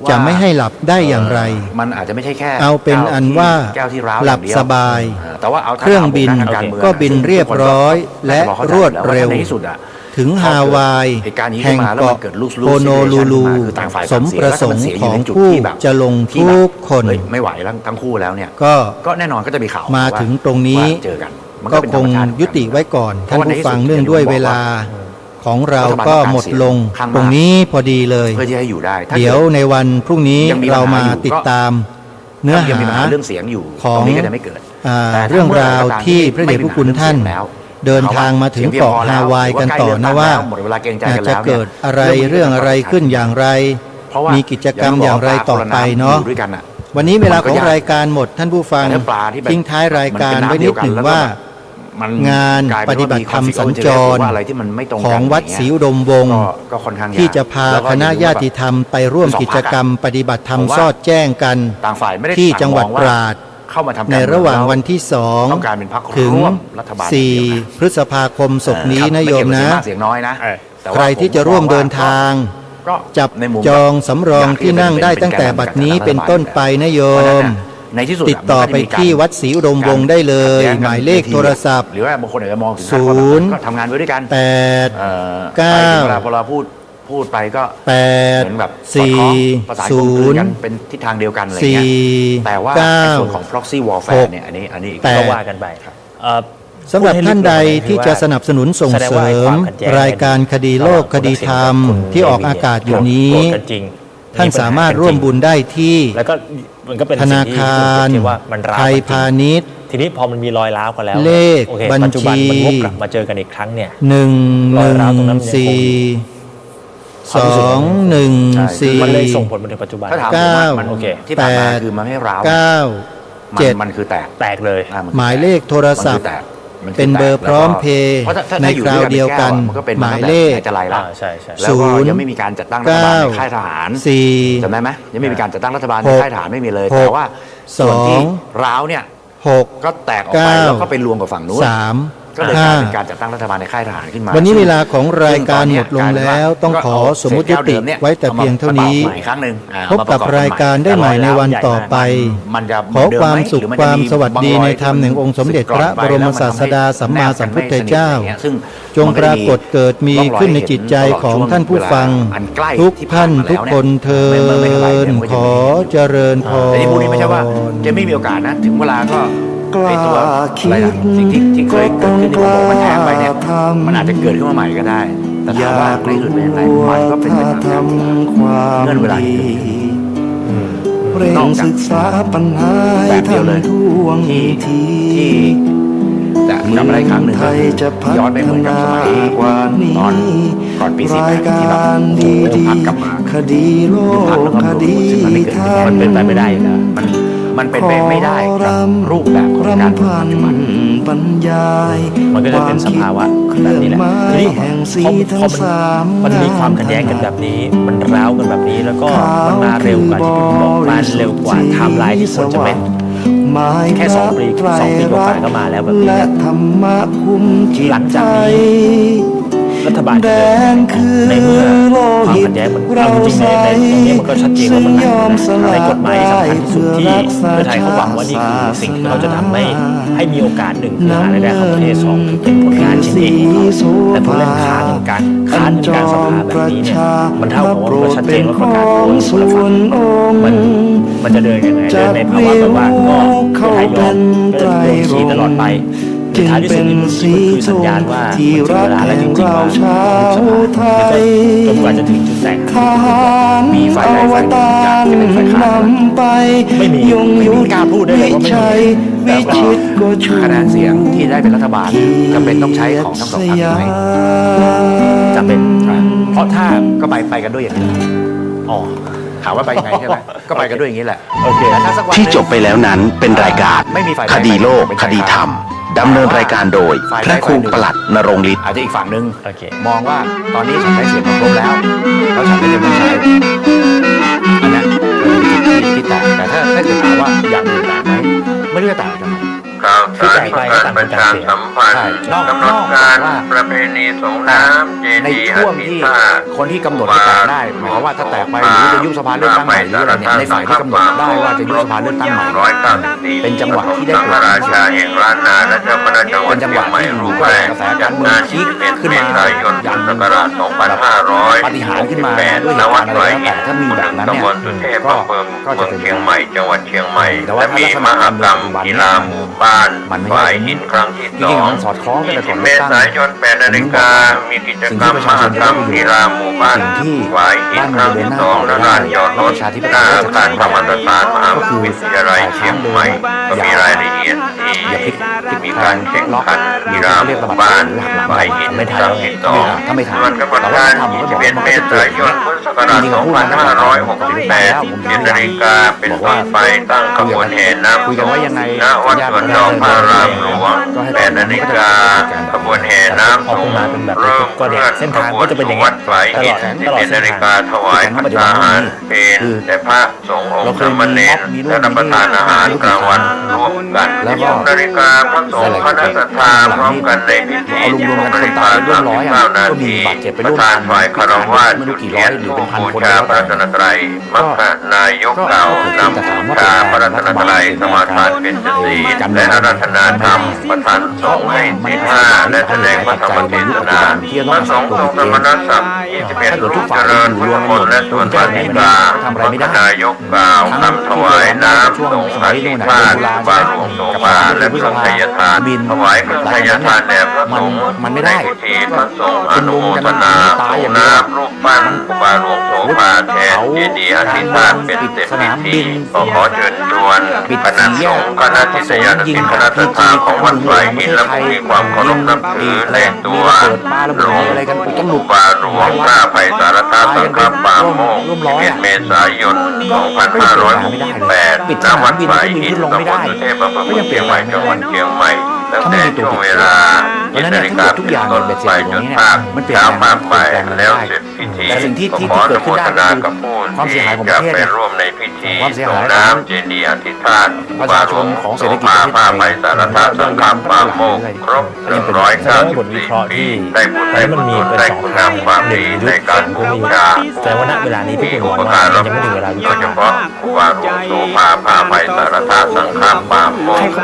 จะไม่ให้หลับได้อย่างไร มันอาจจะไม่ใช่แค่ เอาเป็นอันว่า แก้วที่ร้าว หลับ อย่งเดียว สบาย แต่ว่าเอา เครื่องบิน ทางการเมือง ก็บินเรียบร้อยและรวดเร็ว ในที่สุดอะ ถึงฮาวาย เหตุการณ์นี้ แห่ง ขึ้นมาแล้วมัน เกาะ เกิดลูก โฮโนลูลู คือต่างฝ่าย ส ต่าง ม เสีย ประสงค์ แล้ว ของ มันเสียอยู่ในจุด ผู้ ที่แบบ จะลง ที่แบบ ทุกคน เฮ้ยไม่ไหวแล้วทั้งคู่แล้วเนี่ย ก็ ก็แน่นอนก็จะมีข่าว มาถึงตรงนี้ ว่าเจอกันมัน ก็ เป็น ค ธรง รมชาติ ยุติไว้ก่อน เพ ท่าน ราะว่าใน ผู้ ที่ ฟัง สุด เนื่องด้วยเวลาของเราก็หมดลง ข้างมาก ตรงนี้พอดีเลย เพื่อที่ให้อยู่ได้ถ้า เดี๋ยวในวันพรุ่งนี้ ยังมี เรา ปัญหา มา อยู่ ติด ก็ ตามเนื้อ ยังมีปัญ หา หาเรื่องเสียงอยู่ ของ ตรงนี้ก็จะไม่เกิด อ่าเรื่องราวที่พระเดชพระคุณท่าน เดินทางมาถึงเกาะฮาวายกันต่อนะว่า หมดเวลาเกรงใจ อาจ กัน จะ แล้ว เกิดอะไร นี่ย เรื่องอะไรขึ้นอย่างไร เพราะว่า มีกิจกรรมอย่างไรต่อไปเนาะ อยู่ด้วยกันอะ วันนี้เวลาของรายการหมดท่านผู้ฟัง แต่ถ้าปลาที่แบบ ทิ้งท้ายรายการ มัน ไว้ เป็น นิดหนึ่ง น้ำเดียวกัน ว่า มัน งาน กลาย ป เป็น ฏิ ว่า บัติธรรม มี สัญ conflict จร ว่าอะไรที่มันไม่ตรงกัน ของวัดศรีอุดมวงศ์ ก็ค่อนข้างยาก ที่จะพา แล้วก็ คณะญาติธรรมไปร่วมกิจกรรมปฏิบัติธรรมสอดแจ้งกัน ต่างฝ่ายไม่ได้ ที่จังหวัด ต่ามอ ตราด เข้ามาทำก ใน เมือ ระหว่าง แล้ วันที่ ต้องการเป็นพรรค 2 ถึง ร่วมรัฐบาลอย่างเดียวนะ 4 พฤษภาคมศกนี้นะโยมนะ ไเกี่ยวกับเสียงมากเสียงน้อยนะแต่ว่า ใครที่จะร่วมเดินทาง ก็ จับ ในมุม จองสำรองที่นั่งได้ตั้งแต่บัดนี้เป็นต้นไปนะโย เพราะฉะนั้น ม น่ะในที่สุด ติดต่อไปที่วัดศรีอุดมวงศ์ได้เลย ขัดแงกัน หมายเลขโทรศัพท์ หรือว่าบางคนอาจจะมองถึง 0 ก็ทำงานไว้ด้วยกัน 8 เอ่อ เก้า ไปถึงเวลาพอเราพูดไปก็เหมือนแบบสอดคล้องประสานกลมกลืนกันเป็นทิศทางเดียวกันอะไรเงี้ย 4 แต่ว่า 9 ในส่วนของ proxy warfare เนี่ยอันนี้ แปด ก็ว่ากันไปครับ สำหรับท่านใดที่จะสนับสนุนส่งเสริม รายการคดีโลกคดีธรรมที่ออกอากาศอยู่นี้ โกรธกันจริง ท่านสามารถร่วมบุญได้ที่ แล้วก็มันก็เป็น ธนาคาร สิ่งที่ว่ามันร้าว ไทย กันจริง พาณิชย์ ทีนี้พอมันมีรอยร้าวกันแล้ว เลข โอค บัญ ปัจจุบัน ชี มันวกกลับมาเจอกันอีกครั้งเนี่ย 1 รอยร้าวตรงนั้นมันยังคง 1 4 2 1 มันเลยส่ง 4 ผลมาถึงปัจจุบัน ถ้าถามผมว่ามัน โอเค ที่ผ่านมาคือมันไม่ร้าว 9 มันคือแตก แตกเลย อ่ะนคือ หมายเลขโทรศัพท์ มันคือแตก เป็นเบอร์พร้อมเพย์ พราะถ้า ใน อยู่ คราวเดียวกัน มันก็เป็น หมายเลข จะไรละ ใช่ใช่ แล้วก็ยังไม่มีการจัดตั้งรัฐบาลในค่ายทหาร 4 จำได้ไหมยังไม่มีการจัดตั้งรัฐบาลใน หก ค่ายทหารไม่มีเลย หก แต่ว่าส่วนที่ สอง ร้าวเนี่ย 6 ก็แตกออกไป เก้า แล้วก็ไปรวมกับฝั่งนู้น 3 ก็เลยกลายเป็นการจัดตั้งรัฐบาลในค่ายทหารขึ้นมา วันนี้เวลาของรายการ ซึ่ หมดลงแล้วต้องขอสมมุติยุติไว้แต่เพียงเท่านี้ อมประกอบใหม่อีกครั้งหนึ่ง พบกับรายการได้ใหม่ในวันต่อไป มันจะ ขอความสุข หรือมัน ค จะ วามสวัสดีในธรรมแห่งองค์สมเด็จพระบรมศาสดาสัมมาสัมพุทธเจ้า ซึ่ง จงปรากฏเกิดมีขึ้นในจิตใจของท่านผู้ฟัง ทุกท่านทุกคนเทินขอเจริญพร แต่ที่พูดนี้ไม่ใช่ว่าจะไม่มีโอกาสนะ ถึงเวลาก็ไอตัวอะไรนะสิ่งที่เคยเกิดขึ้นที่ผมบอกมันแทงไปเนี่ยมันอาจจะเกิดขึ้นมาใหม่ก็ได้ แต่ถามว่าในที่สุดเป็นยังไงมันก็เป็นไปตามเงื่อนเวลาที่เกิดขึ้น เร่งศึกษาปัญหา แบบเดียวเลย ท่วง ที่ ที จะกลับมาได้ครั้งหนึ่ง ไทยจะพัฒ ย้อนไปเหมือนกับสมัย กว่านี้ ตอนก่อนปี48 ราย ที่แบบ การดี เริ่มพักกลับมา คดีโล พัก ก แล้วก็ คดี ซึ่งมันไม่เกิดขึ้น มันเป็นไปไม่ได้อยู่แล้ว มันเป็นไปไม่ได้กับรูปแบบของการเมืองปัจจุบัน บรรยาย มันก็จะเป็นสภาวะแบบนี้แหละทีนี้พอมันมีความขัดแย้งกันแบบนี้ มันร้าวกันแบบนี้แล้วก็มันมาเร็วกว่าที่ผมบอกมันเร็วกว่าไทม์ไลน์ที่ควรจะเป็น แค่2 ปีกว่าก็มาแล้วแบบนี้ และธรรมะคุ้มจิต หลัง ใจ จากนี้รัฐบาลจะเดินในเมื่อความขัดแย้งมันเอาจริงๆในตรงนี้มันก็ชัดเจนว่ามันหนักในกฎหมายที่สำคัญที่สุดที่เพื่อไทยเขาหวังว่านี่คือสิ่งที่เราจะทำให้มีโอกาส 1คือหารายได้เข้าประเทศ2คือเป็นผลงานชิ้นเอกของเขาแต่พอเล่นค้านการสภาแบบนี้เนี่ยมันเท่ากับว่ามันชัดเจนว่าประกาศโอนคนละฝั่งมันจะเดินยังไงเดินในภาวะแบบว่าก็เพื่อไทยยอมก็จะโดนขี่ตลอดไป ในท้ายที่สุดนี่มันคือสัญญาณว่ามันถึงเวลาแล้วจริงๆว่าจนกว่าจะถึงจุดแตกมีฝ่ายใดฝ่ายหนึ่งอยากจะเป็นฝ่ายค้านไม่มีกล้าพูดได้เลยว่าไม่มีแต่ก็คะแนนเสียงที่ได้เป็นรัฐบาลจำเป็นต้องใช้ของทั้งสองพรรคไหมจำเป็นเพราะถ้าก็ไปกันด้วยอย่างนี้อ๋อถามว่าไปยังไงใช่ไหมก็ไปกันด้วยอย่างนี้แหละโอเคที่จบไปแล้วนั้นเป็นรายการคดีโลกคดีธรรมดำเนินรายการโดยพระครูปลัดณรงค์ฤทธิ์อาจจะอีกฝั่งหนึ่ง okay. มองว่าตอนนี้ฉันใช้เสียงมาครบแล้วฉันไม่ได้ไม่ใช้อันนี้ที่ต่างแต่ถ้าเกิดถามว่าอย่างอื่นต่างไหมไม่ได้ต่างกันข่าวสารประชาสัมพันธ์กำหนดการประเพณีสงน้ำเจดีย์ ในช่วงที่คนที่กำหนดให้แตกได้หมายความว่าถ้าแตกไปหรือจะยุบสภาเลือกตั้งใหม่หรืออะไรเนี่ยในฝ่ายที่กำหนดได้ว่าจะยุบสภาเลือกตั้งใหม่เป็นจังหวะที่ได้เกิดราชาแห่งล้านนาและเจ้าคณะจังหวัดเชียงใหม่ร่วมแรงจัดงานที่เป็นขึ้นมาอย่างศักราช2500ปฏิหารขึ้นมาด้วยเหตุการณ์อะไรแต่ถ้ามีแบบนั้นเนี่ยก็จะเป็นเชียงใหม่จังหวัดเชียงใหม่และมีมหกรรมกีฬาหมู่บ้านฝ่ายหินครั้งที่2 เมษายน 8 นาฬิกามีกิจกรรมมหกรรมกีฬาหมู่บ้านฝ่ายหินครั้งที่2ณลานจอดรถหน้าอาคารธรรมสถานมหาวิทยาลัยเชียงใหม่ก็มีรายละเอียดที่มีการแข่งขันกีฬาหมู่บ้านฝ่ายหินครั้งที่2ส่วนกำหนดการ21 เมษายน พุทธศักราช 2568 7 นาฬิกาเป็นต้นไปตั้งขบวนแห่น้ำณวัดสวนดอกพระรามหลวง8 นาฬิกาขบวนแห่น้ำส่งเริ่มเคลื่อนขบวนสู่วัดฝ่ายหิน11 นาฬิกาถวายพัฒนาหารเพลแต่พระสงฆ์องค์สามเณรและรับประทานอาหารกลางวันร่วมกัน16 นาฬิกาพระสงฆ์คณะศรัทธาพร้อมกันในพิธี16 นาฬิกา39 นาทีประธานฝ่ายคารวะจุดเทียนธูปบูชาพระรัตนตรัยมรรคนายกกล่าวนำบูชาพระรัตนตรัยสมาทานเป็นศีลและอาราธนาธรรมประธานสงฆ์ให้ศีล5และแสดงพระธรรมเทศนาพระสงฆ์ทรงธรรมนัสสัพ21 รูปเจริญพุทธมนต์และสวดปาฏิกาพระนายกกล่าวคำถวายน้ำสงฆ์อธิษฐานบาหลวงโสภาและเครื่องไทยทานถวายเครื่องไทยทานแด่พระสงฆ์ในพิธีพระสงฆ์อนุโมทนาส่งน้ำรูปปั้นบาหลวงโสภาแทนเจดีย์อธิษฐานเป็นเสร็จพิธีขอเชิญชวนคณะสงฆ์คณะศิษยานุศิษย์คณะศรัทธาของวัดฝ่ายหินและผู้มีความเคารพนับถือและตัวหลวงปู่บาหลวงพระไพศาลธาสังฆปาโมกข์11 เมษายน 2568 ณ วัดฝ่ายหินตำบลสุเทพอำเภอเมืองเชียงใหม่จังหวัดเชียงใหม่ตั้งแต่ช่วงเวลา7 นาฬิกาเป็นต้นไปจนภาคเช้ามาไปแล้วเสร็จพิธีขออนุโมทนากับผู้ที่จะไปร่วมในพิธีส่งน้ำเจดีย์อธิษฐานบาหลวงโสภาพระไพศาลธาสังฆปาโมกข์ครบ194 ปีได้บุญได้กุศลได้คุณงามความดีในการบูชา แต่ว่าณเวลานี้ที่ มี คุณ อุ บอก ป ว่า การะ ยังไม่ถึงเวลาวิเค โด ราะ ยเฉ ห์ พาะบาหลวงโสภาพระไพศาลธาสังฆปาโมกข์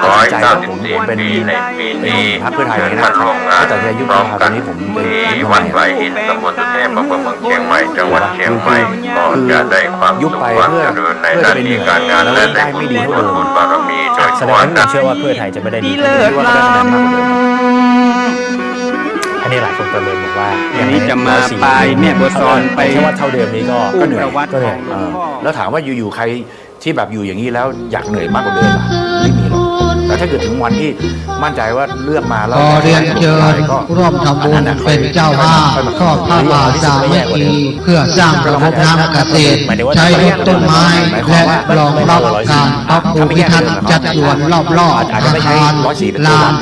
194 ปีในปีนี้ท่านร่วมงานพร้อมกันที่วัดไผ่หินตำบลสุเทพอำเภอเมืองเชียงใหม่จังหวัดเชียงใหม่ก็จะได้ความสุขความเจริญในหน้าที่การงานและได้บุญบุญบารมีโดย แส เฉ ดง พาะ ว่าผมเชื่อว่าเพื่อไทยจะไม่ได้ดีเท่าเดิมว่าเขาได้คะแนนมากกว่าเดิมอันนี้หลายคนประเมินบอกว่าอย่างนี้จะมาปลายแม่บัวซอนไปแค่ว่าเท่าเดิมนี้ก็เหนื่อยก็เหนื่อยแล้วถามว่าอยู่ๆใครที่แบบอยู่อย่างนี้แล้วอยากเหนื่อยมากกว่าเดิมไม่มีหรอกแต่ถ้าเกิดถึงวันที่มั่นใจว่าเลือกมาแล้วขอเรียนเชิญร่วมทำบุญเป็นเจ้าภาพทอดผ้าป่าสามัคคีเพื่อสร้างระบบน้ำเกษตรใช้รถต้นไม้และรองรับการพระภูมิทัศน์จัดสวนรอบๆอาคารลาน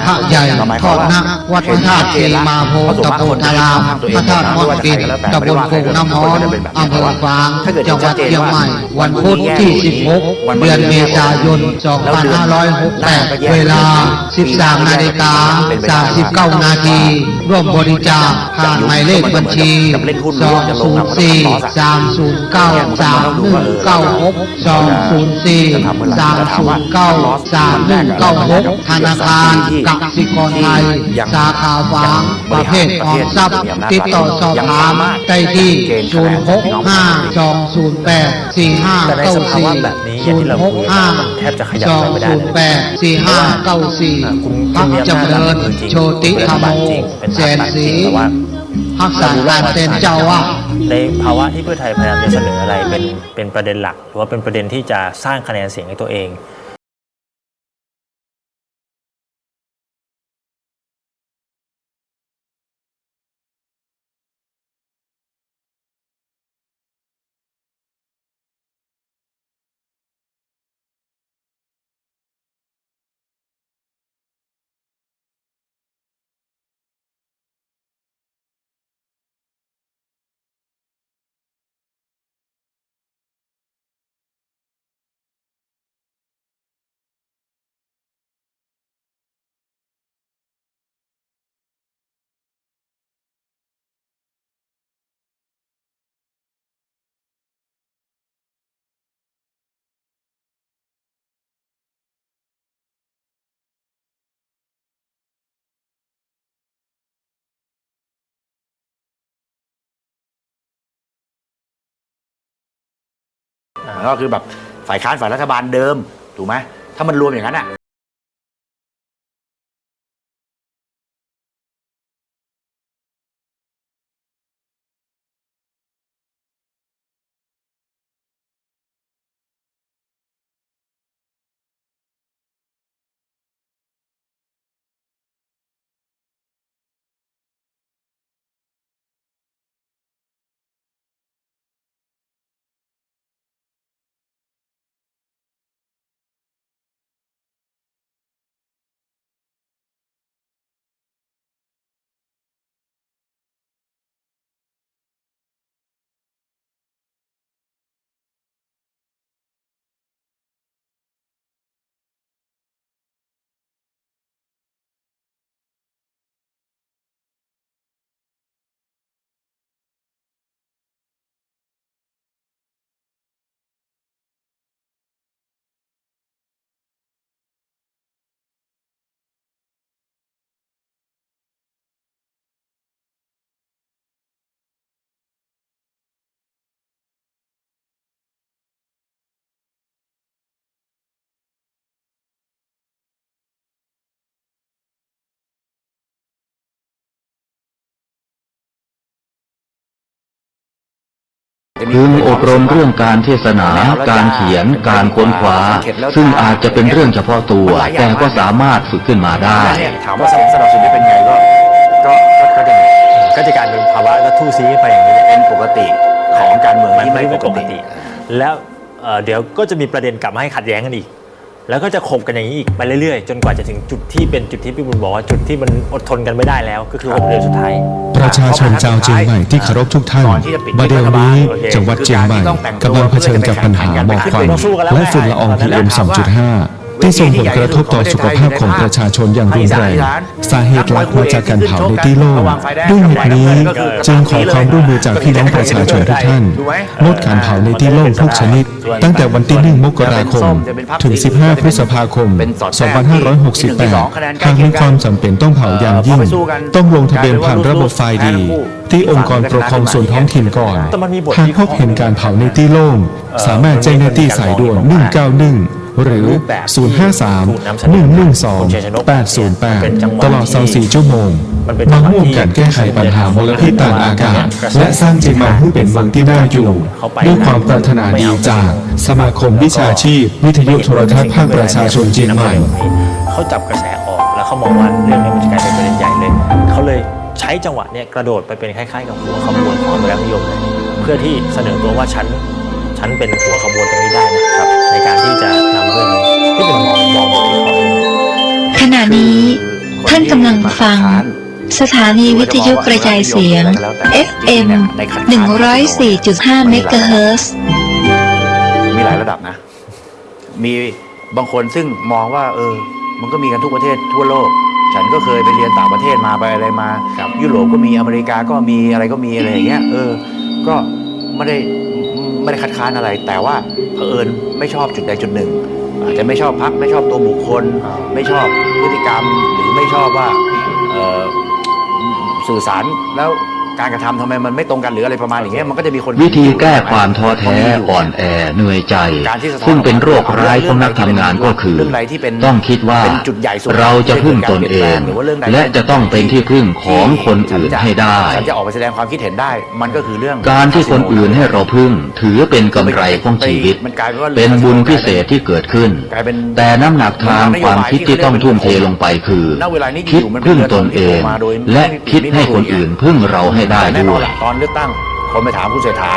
พระใหญ่ทอดนักวัดพระธาตุเทมาโพตะโพธารามพระธาตุมอดปิดตำบลโคกน้ำฮ้อนอำเภอฝางจังหวัดเชียงใหม่วันพุธที่16 เดือนเมษายน 2568 เวลา 13 นาฬิกา 39 นาทีร่วมบริจาคผ่านหมายเลขบัญชี 204 309 3196 204 309 3196 ธนาคารกสิกรไทยสาขาฝางประเภทออมทรัพย์ติดต่อสอบถามได้ที่ 065 208 4594 อย่างที่เราคุยกันมันแทบจะขยับไปไม่ได้เลย 2084594พักจำเริญโชติธรรมโมแสนศรีรักษาการเป็นเจ้าว่าในภาวะที่เพื่อไทยพยายามจะเสนออะไรเป็นประเด็นหลักหรือว่าเป็นประเด็นที่จะสร้างคะแนนเสียงให้ตัวเองก็คือแบบฝ่ายค้านฝ่ายรัฐบาลเดิมถูกไหมถ้ามันรวมอย่างนั้นอ่ะพึงอบรมเรื่องการเทศนา การเขียน การค้นคว้าซึ่งอาจจะเป็นเรื่องเฉพาะตัวแต่ก็สามารถฝึกขึ้นมาได้ถามว่าสนับสนุนได้เป็นไงก็จะกลายเป็นภาวะก็ทู่ซี้ไปอย่างนี้เป็นปกติของการเมืองที่ไม่ปกติแล้วเดี๋ยวก็จะมีประเด็นกลับมาให้ขัดแย้งกันอีกแล้วก็จะขบกันอย่างนี้อีกไปเรื่อยๆจนกว่าจะถึงจุดที่เป็นจุดที่พี่บุญบอกว่าจุดที่มันอดทนกันไม่ได้แล้วก็คือ6 เดือนสุดท้ายประชาชนชาวเชียงใหม่ที่เคารพทุกท่านบัดเดี๋ยวนี้จังหวัดเชียงใหม่กำลังเผชิญกับปัญหาหมอกควันและฝุ่นละออง PM 2.5 ที่ส่งผลกระทบต่อสุขภาพของประชาชนอย่างรุนแรงสาเหตุหลักมาจากการเผาในที่โล่งด้วยเหตุนี้จึงขอความร่วมมือจากพี่น้องประชาชนทุกท่านงดการเผาในที่โล่งทุกชนิดตั้งแต่วันที่1 มกราคมถึง15 พฤษภาคม 2568 หากมีความจำเป็นต้องเผาอย่างยิ่งต้องลงทะเบียนผ่านระบบไฟล์ดีที่องค์กรปกครองส่วนท้องถิ่นก่อนหากพบเห็นการเผาในที่โล่งสามารถแจ้งได้ที่สายด่วน191หรือ 053-112-808 ตลอด24 ชั่วโมงมาร่วมกันแก้ไขปัญหามลพิษทางอากาศและสร้างเชียงใหม่ให้เป็นเมืองที่น่าอยู่ด้วยความปรารถนาดีจากสมาคมวิชาชีพวิทยุโทรทัศน์ภาคประชาชนเชียงใหม่เขาจับกระแสออกแล้วเขามองว่าเรื่องนี้มันจะกลายเป็นประเด็นใหญ่เลยเขาเลยใช้จังหวะนี้กระโดดไปเป็นคล้ายๆกับหัวขบวนของอนุรักษ์นิยมเลยเพื่อที่เสนอตัวว่าฉันเป็นหัวขบวนตรงนี้ได้นะครับในการที่จะนำเรื่องนี้ที่เป็นมองบทวิเคราะห์ขณะนี้ท่านกำลังฟังสถานีวิทยุกระจายเสียง FM 104.5 เมกะเฮิรตซ์มีหลายระดับนะมีบางคนซึ่งมองว่ามันก็มีกันทุกประเทศทั่วโลกฉันก็เคยไปเรียนต่างประเทศมาไปอะไรมายุโรปก็มีอเมริกาก็มีอะไรก็มีอะไรอย่างเงี้ยก็ไม่ได้คัดค้านอะไรแต่ว่าเผอิญไม่ชอบจุดใดจุดหนึ่งอาจจะไม่ชอบพรรคไม่ชอบตัวบุคคลไม่ชอบพฤติกรรมหรือไม่ชอบว่าสื่อสารแล้ว การกระทำทำไมมันไม่ตรงกันหรืออะไรประมาณอย่างเงี้ยมันก็จะมีคน วิธีแก้ความท้อแท้อ่อนแอเหนื่อยใจซึ่งเป็นโรคร้ายของนักทำงานก็คือต้องคิดว่าเราจะพึ่งตนเองและจะต้องเป็นที่พึ่งของคนอื่นให้ได้ ฉันจะออกไปแสดงความคิดเห็นได้มันก็คือเรื่อง การที่คนอื่นให้เราพึ่งถือเป็นกำไรของชีวิตเป็นบุญพิเศษที่เกิดขึ้นแต่น้ำหนักทางความคิดที่ต้องทุ่มเทลงไปคือคิดพึ่งตนเองและคิดให้คนอื่นพึ่งเราให้ได้ด้วย ตอนเลือกตั้งคนไปถามคุณเศรษฐา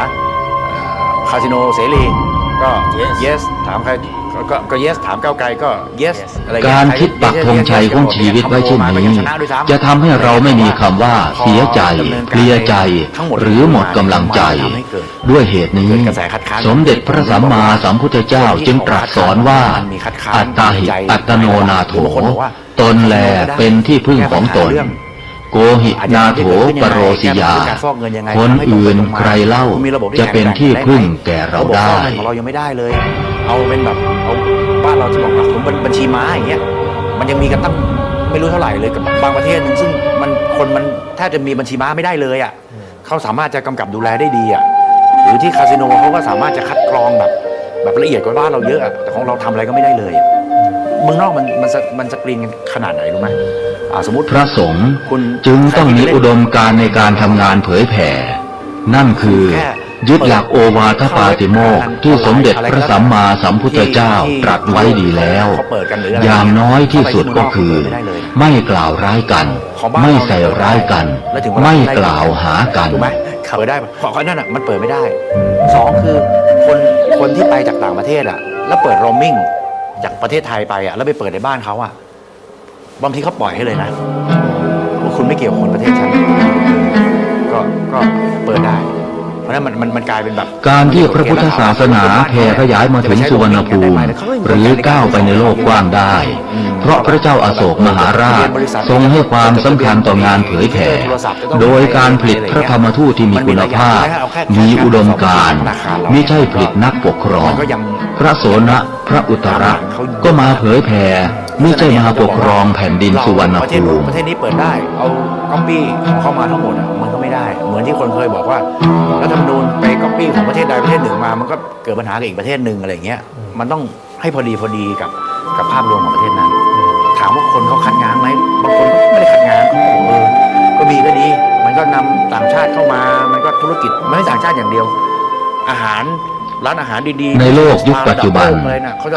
คาสิโนเสรีก็ yes ถามใครก็ yes ถามก้าวไกลก็ yes อะไรการคิดปักธงชัยของชีวิตไว้เช่นนี้จะทำให้เราไม่มีคำว่าเสียใจเพลียใจหรือหมดกำลังใจด้วยเหตุนี้สมเด็จพระสัมมาสัมพุทธเจ้าจึงตรัสสอนว่าอัตตาหิอัตโนนาโถตนแลเป็นที่พึ่งของตนโกหินาโถปโรสิยาคนอื่นใครเล่าจะเป็นที่พึ่งแก่เราได้ของเรายังไม่ได้เลยเอาเป็นแบบเอาบ้านเราที่บอกว่าผมบัญชีม้าอย่างเงี้ยมันยังมีกันตั้งไม่รู้เท่าไหร่เลยกับบางประเทศนึงซึ่งมันแทบจะมีบัญชีม้าไม่ได้เลยอ่ะเขาสามารถจะกำกับดูแลได้ดีอ่ะหรือที่คาสิโนเขาก็สามารถจะคัดกรองแบบละเอียดกว่าบ้านเราเยอะอ่ะแต่ของเราทำอะไรก็ไม่ได้เลยเมืองนอกมันสกรีนกันขนาดไหนรู้ไหมสมมติพระสงฆ์จึงต้องมีอุดมการณ์ในการทำงานเผยแผ่นั่นคือยึดหลักโอวาทปาติโมกข์ที่สมเด็จพระสัมมาสัมพุทธเจ้าตรัสไว้ดีแล้วอย่างน้อยที่สุดก็คือไม่กล่าวร้ายกันไม่ใส่ร้ายกันไม่กล่าวหากันถูกไหมเปิดได้เพราะนั่นอ่ะมันเปิดไม่ได้สองคือคนที่ไปจากต่างประเทศอ่ะแล้วเปิดโรมมิ่งจากประเทศไทยไปอ่ะแล้วไปเปิดในบ้านเขาอ่ะบางทีเขาปล่อยให้เลยนะว่าคุณไม่เกี่ยวกับคนประเทศฉันก็เปิดได้เพราะนั้นมันกลายเป็นแบบการที่พระพุทธศาสนาแผ่ขยายมาถึงสุวรรณภูมิหรือก้าวไปในโลกกว้างได้เพราะพระเจ้าอโศกมหาราชทรงให้ความสำคัญต่องานเผยแผ่โดยการผลิตพระธรรมทูตที่มีคุณภาพมีอุดมการณ์มิใช่ผลิตนักปกครองพระโสนพระอุตระก็มาเผยแผ่ไม่ใช่มาปกครองแผ่นดินสุวรรณภูมิประเทศนี้เปิดได้เอาก๊อปปี้ของเข้ามาทั้งหมดมันก็ไม่ได้เหมือนที่คนเคยบอกว่ารัฐธรรมนูญไปก๊อปปี้ของประเทศใดประเทศหนึ่งมามันก็เกิดปัญหากับอีกประเทศหนึ่งอะไรเงี้ยมันต้องให้พอดีกับภาพรวมของประเทศนั้นถามว่าคนเขาขัดงานไหมบางคนก็ไม่ได้ขัดงานก็มีก็ดีมันก็นำต่างชาติเข้ามามันก็ธุรกิจไม่ใช่ต่างชาติอย่างเดียวอาหารร้านอาหารดีๆในโลกยุคปัจจุบัน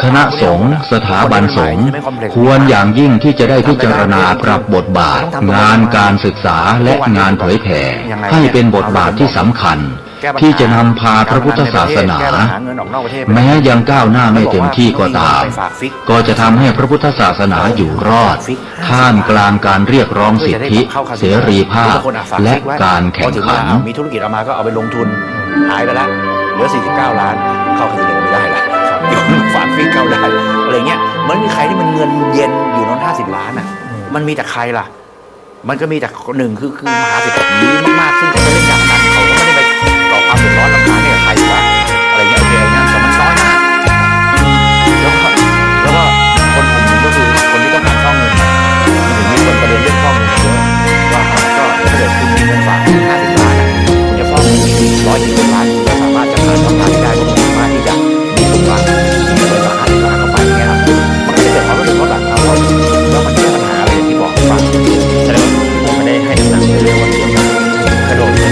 คณะสงฆ์สถาบันสงฆ์ควรอย่างยิ่งที่จะได้พิจารณาปรับบทบาทงานการศึกษาและงานเผยแผ่ให้เป็นบทบาทที่สำคัญที่จะนำพาพระพุทธศาสนาแม้ยังก้าวหน้าไม่เต็มที่ก็ตามก็จะทำให้พระพุทธศาสนาอยู่รอดท่ามกลางการเรียกร้องสิทธิเสรีภาพและการแข่งขันมีธุรกิจออกมาก็เอาไปลงทุนหายไปแล้วเหลือ49 ล้านเข้าคาสิโนไม่ได้ละเดี๋ยวฝากฟิกเข้าได้อะไรเงี้ยมันมีใครที่มันเงินเย็นอยู่น้อย50 ล้านอ่ะมันมีแต่ใครล่ะมันก็มีแต่หนึ่งคือมหาเศรษฐีมากๆซึ่งเขาจะเล่นการพนันเขาก็ไม่ได้ไปก่อความเดือดร้อนรำคาญให้กับใครอยู่แล้วอะไรเงี้ยโอเคนะแต่มันน้อยมากแล้วก็คนกลุ่มนึงก็คือคนที่ต้องการฟอกเงินมันถึงมีคนประเด็นเรื่องฟอกเงินเยอะว่าก็ถ้าเกิดคุณมีเงินฝาก50 ล้านคุณจะฟอกเงิน120 ล้านคุณจะสามารถจะหาช่องทางได้ก็สามารถที่จะมีตรงกลางที่เปิดราคา50 ล้านเข้าไปเงี้ยครับมันก็จะเกิดความรู้สึกว่าหลังเขาแล้วมันแก้ปัญหาอะไรที่บอกฟังแสดงว่าผมไม่ได้ให้น้ำหนักในเรื่องว่าเกี่ยวกับกระโดด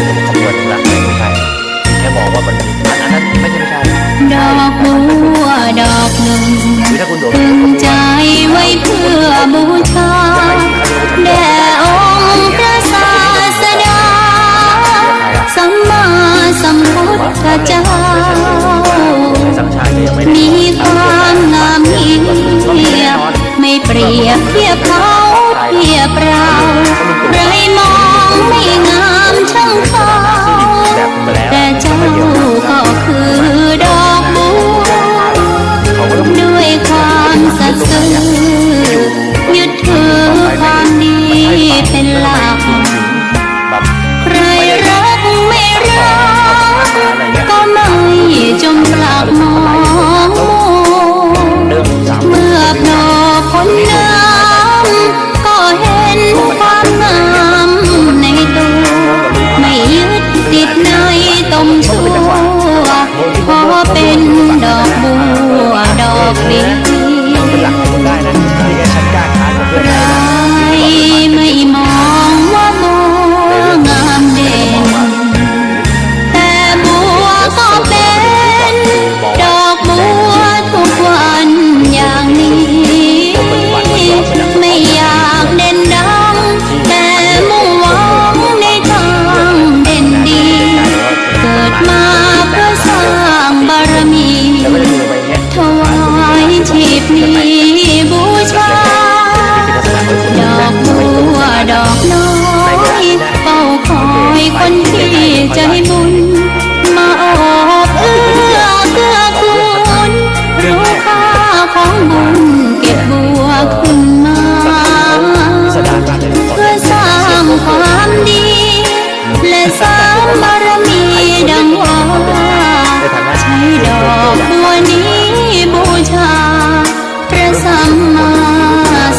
มา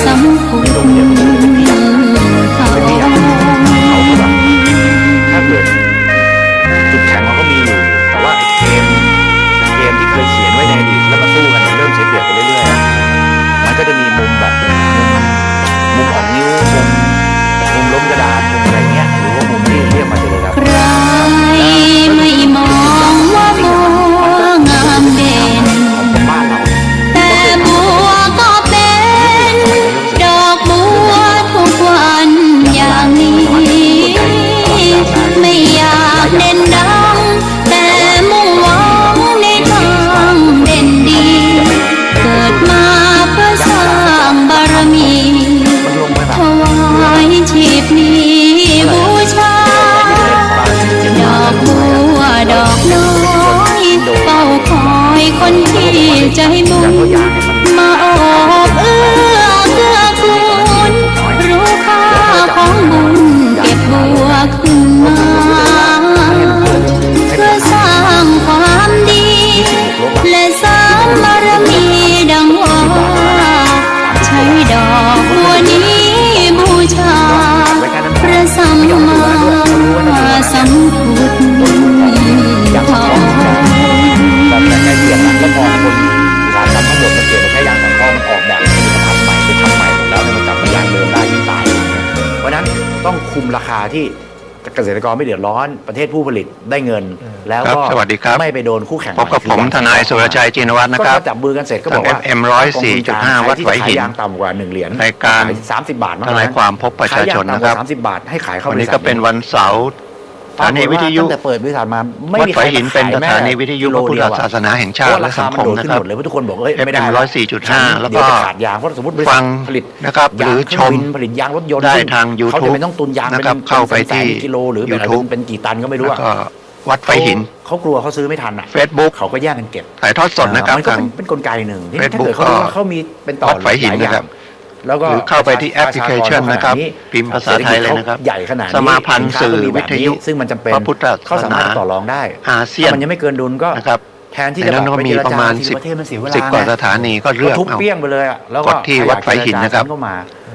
สัมพุทธ ถ้าเกิดจุดแข็งมันก็มีอยู่แต่ว่าเกมที่เคยเขียนไว้ในอดีตแล้วมาสู้กันเริ่มเสียเปรียบไปเรื่อยๆมันก็จะมีมุมแบบมุมออกนิ้วมุมล้มกระดานมุมอะไรเงี้ยหรือว่ามุมที่เรียกมาเจอครับ ใครไม่มองว่าบัวงามเด่นแต่บัวก็เป็นดอกบัวทุกวันอย่างนี้ไม่อยากเด่นดังแต่มุ่งหวังในทางเด่นดีเกิดมาเพื่อสร้างบารมีถวายชีพนี้บูชาดอกบัวดอกน้อยเฝ้าคอยคนที่ใจบุญมาโอบเอื้อเกื้อกูลรู้ค่าของบุญเก็บบัวขึ้นมาเพื่อสร้างความดีและสร้างบารมีดังว่าใช้ดอกบัวนี้บูชาพระสัมมาสัมพุทธทอง แบบใกล้เคียงแล้วพอคนอุตสาหกรรมทั้งหมดมันเปลี่ยนไปแค่ยางสังเคราะห์มันออกแบบผลิตภัณฑ์ใหม่ไปทำใหม่หมดแล้วมันกลับมายางเดิมได้ยังตายเพราะนั้นต้องคุมราคาที่เกษตรกรไม่เดือดร้อนประเทศผู้ผลิตได้เงินแล้วก็ไม่ไปโดนคู่แข่ง พบกับผมทนายสุรชัยจินวัฒน์นะครับ ก็จับมือกันเสร็จก็บอกว่า FM 104.5 วัดไหวหิน ยางต่ำกว่า1 เหรียญ รายการ 30 บาททนายความพบประชาชนนะครับ 30 บาทให้ขายเข้า วันนี้ก็เป็นวันเสาร์สถานีวิทยุ ตั้งแต่เปิดบริษัทมาไม่ วัด มี ไหวหินเป็นสถานีวิทยุพระพุทธศาสนาแห่งชาติและสังคมนะครับ เลยทุกคนบอกเฮ้ยไม่ได้ FM 104.5 แล้วก็ ขาดยางเพราะสมมติบริษั ฟั ท ง ผลิต นะครับหรือชม ผลิตยางรถยนต์ ได้ทาง YouTube เขาจะไม่ต้องตุนยาง นะครับ เป็น เข้าไปที่ กิโลหรือ YouTube เป็นกี่ตันก็ไม่รู้ แล้ว อะ ก็วัดไหวหิน เขากลัวเขาซื้อไม่ทันอ่ะ Facebook เขาก็แย่งกันเก็บ ถ่ายทอดสดนะครับ มันก็ ทาง เป็นกลไกหนึ่งที่ถ้า Facebook เกิดเขารู้ว่าเขามีเป็นต่อ วัดไหวหินนะครับ แล้วก็ หรือเข้าไปที่แอปพลิเคชันนะครับพิมพ์ภาษาไทยเลยนะครับ ใหญ่ขนาดนี้ สมาพันธ์สื่อวิทยุ ซึ่งมันจำเป็น พระพุทธศาสนา เขาสามารถต่อรองได้ อาเซียน ถ้ามันยังไม่เกินดุลก็ นะครับ แทนที่ ใน จะ นั้นก็มีประมาณ ทีลประเทศมันเสียเวลา 10 กว่าสถานีก็เลือก ทุบ เอา เปี้ยงไปเลยอ่ะแล้ว ก ก็ ดที่วัดไหวหินนะครับ เข้ามา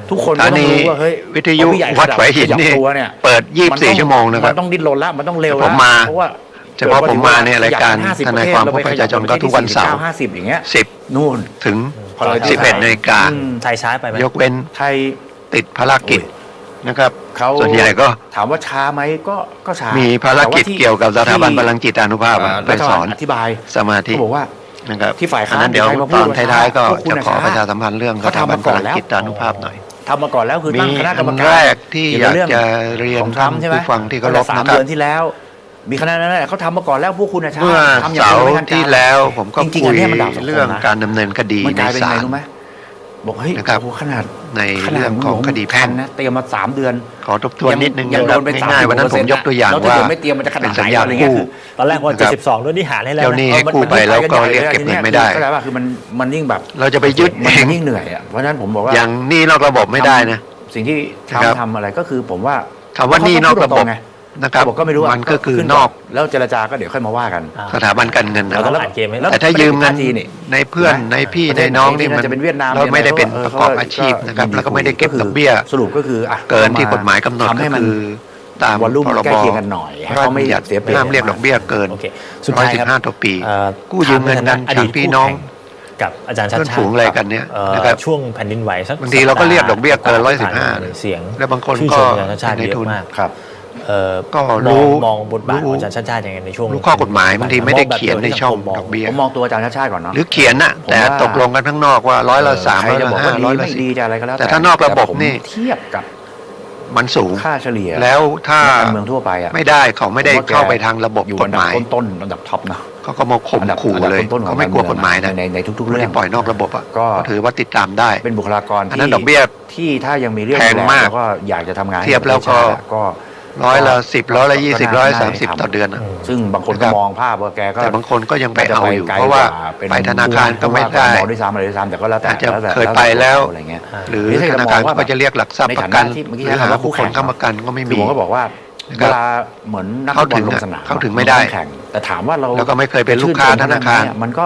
ทุกคน สถานี ก็ต้องรู้ว่าเฮ้ย วิทยุ ผู้ใญ่ วัดไหวหินนี่ ขยับตัวเนี่ย เปิด 24 ชั่วโมงนะครับ มันต้องดิ้นรนแล้วมันต้องเร็ว ผ แล้ว มมา เพราะว่า เฉพาะผมมาเนี่ยรายการทนายความพบประชาชนก็ทุกวันเสาร์ 50อย่างเงี้ย 10 นู่น ถึง 11 นาฬิกา ไทยช้าไปไหม ยกเว้น ไทย ติดภารกิจนะครับ เขา ส่วนใหญ่ก็ ถามว่าช้าไหมก็ช้า มี มี ภารกิจเกี่ยวกับสถาบันพลังจิตานุภาพอะไปสอน อธิบาย สมาธิ เขาบอกว่า นะครับ ที่ฝ่ายค้าน อันนั้นเดี๋ยว ใครมาพู ต ด อน ว่า ท้ายๆก็ พวกคุณ จะขอ ช้า ประชาสัมพันธ์เรื่องส เขา ถา ทำ บัน มา พ ก่อน ลัง แล้ว จิตานุภาพหน่อย ทำมาก่อนแล้วคือ มี ตั้งคณะกรรม อัน การ แรกที่อยากจะเรียน ของทรัมป์ใช่ไหม ผู้ฟังที่เคารพ 3 นะครับ เดือนที่แล้ว มีคณะนั้นแหละเขาทำมาก่อนแล้วพวกคุณช้า เมื่อ ทำอย่าง เสา เดียว ร์ ไม่ทันการ ที่แล้วผมก็ จริงๆ คุ อัน ย เนี้ยมันดาบสองคมนะ เรื่องการดำเนินคดี มัน ใน กลายเป็น ศา ไง ล รู้ไหมบอกเฮ้ย นะครับ โอ้โหขนาด ในเรื่องของคดีแพ่ง นะเตรียมมา3 เดือน ขอทบทวนนิดนึง ยัง นะ โด ครับ นไป ง่ายๆวันนั้นผมยกตัวอย่าง แล้วถ้ ว่า เกิดไม่เตรียมมันจะขนา เป็ ด น ไหน สัญญา อะไรเงี้ย คู่ ตอนแรกว่า นะครับ 72 ด้วยนี่หารให้แล้ว เจ้าหนี้ให้กู้ไปแล้วก็เรียกเก็บเงินไม่ได้ ก็แล้วว่าคือมันยิ่งแบบ เราจะไปยึด มัน เอง ยิ่งเหนื่อยอ่ะเพราะฉะนั้นผมบอกว่า อย่างหนี้นอกระบบไม่ได้นะ สิ่งที่ นะครับ ทำอะไรก็คือผมว่า คำว่าหนี้นอกระบบ ไง นะครับ บอกก็ไม่รู้ะ มันก็คือ ขึ้ นอก แล้วเจรจาก็เดี๋ยวค่อยมาว่ากัน สถาบันการเงินนะ เราต้องอ่านเกมให้ แล้ว แต่ถ้ายืมเงิน ประเทศท่าจีนนี่ ในเพื่อนในพี่ ประ ใน เทศ น้องนี่ ไหน มัน จะเป็นเวียดนาม เราไม่ได้เป็น เออ ประกอบอาชีพนะครับ ก็ แล้วก็ไม่ได้เก็บ ก็คือ ดอกเบี้ย สรุปก็คืออ่ะ เกินที่กฎหมายกำหนด ทำให้ ก็ มัน คือตาม วอลลุ่ม พร ใกล้ บ เคียงกันหน่อยให้ พระราช เขาไม่ บัญญัติ เสียเปรียบ ห้ามเรียกดอกเบี้ยเกิน โอเคสุดท้ายครับ 115ต่อปี เอ่อ กู้ยืมเงินกัน อ ฉั ดี น ต พี่น้อง กับอาจารย์ชัด เพื่อน ชา ฝู ติ งอะไรกันเนี่ยนะครับ ช่วงแผ่นดินไหวสัก บางทีเราก็เรียกดอกเบี้ยเกิน สัปดาห์ 115 เสียง แล้วบางคน ชื่ ก็ ชมอาจารย์ชัดชาติ ใน เย ทุน อะมาก ครับ ก็รู้ มองบทบาทของอาจารย์ชัดชาติยังไงในช่วง รู้ข้อกฎหมายบางทีไม่ได้เขียนในช่องดอกเบี้ย ผมมองตัวอาจารย์ชาติชาติก่อนเนาะ หรือเขียนน่ะ ผม แต่ ว่า ตกลงกันข้างนอกว่า3%ใครจะบอกว่า 5%ดีไม่ดีจะอะไรก็แล้ว แต่ถ้านอกระบบนี่ แต่ผมเทียบกับ มันสูง ค่าเฉลี่ย แล้วถ้า การเมืองทั่วไปอ่ะ ไม่ได้เขาไม่ได้เข้าไปทางระบบ อยู่ ก อั ฎ นดั ห บ มาย ต้นๆอันดับท็อปเนาะ เขาก็มาข่มขู่เลย ต้นๆของ เขาไม่กลัวกฎหมายนะ ในทุกๆ ไม่ เรื่อ ได้ ง ปล่อยนอกระบบอ่ะ ก็ ถือว่าติดตามได้ เป็นบุคลากร อันนั้นดอกเบี้ย ที่ถ้ายังมีเรื่อง แพงมาก แล้วก็อยากจะทำงาน เทียบแล้วก็ ก็ 10%, 20%, 130%ต่อเดือนนะ ซึ่งบางคนก็มองภาพว่าแกก็ แต่บางคนก็ยังไปเอาอยู่ ไกล เพราะว่า เป็น ไปธนาคารก็ไม่ได้ มองด้วยซ้ำอะไรด้วยซ้ำแต่ก็แล้วแต่ อาจจะ แต่ เคยไปแล้ว อะไรเงี้ย หรือ นี่ถ้ ธนาคารก็จะเรียกหลักทรัพย์ประกัน ในฐานะที่เมื่อกี้ หรือ ใช้ หา คำว่าคู่ ผู้ แข่ คน ง ค้ำประกันก็ไม่ คื มี อผมก็บอกว่า นะค เว รับ ลาเหมือนนัก เข้า บอ ถึ ล ง ลงสนาม เข้าถึงไม่ได้ แข่งแต่ถามว่าเรา แล้วก็ไม่เคยเป็นลูกค้าธนาคาร มันก็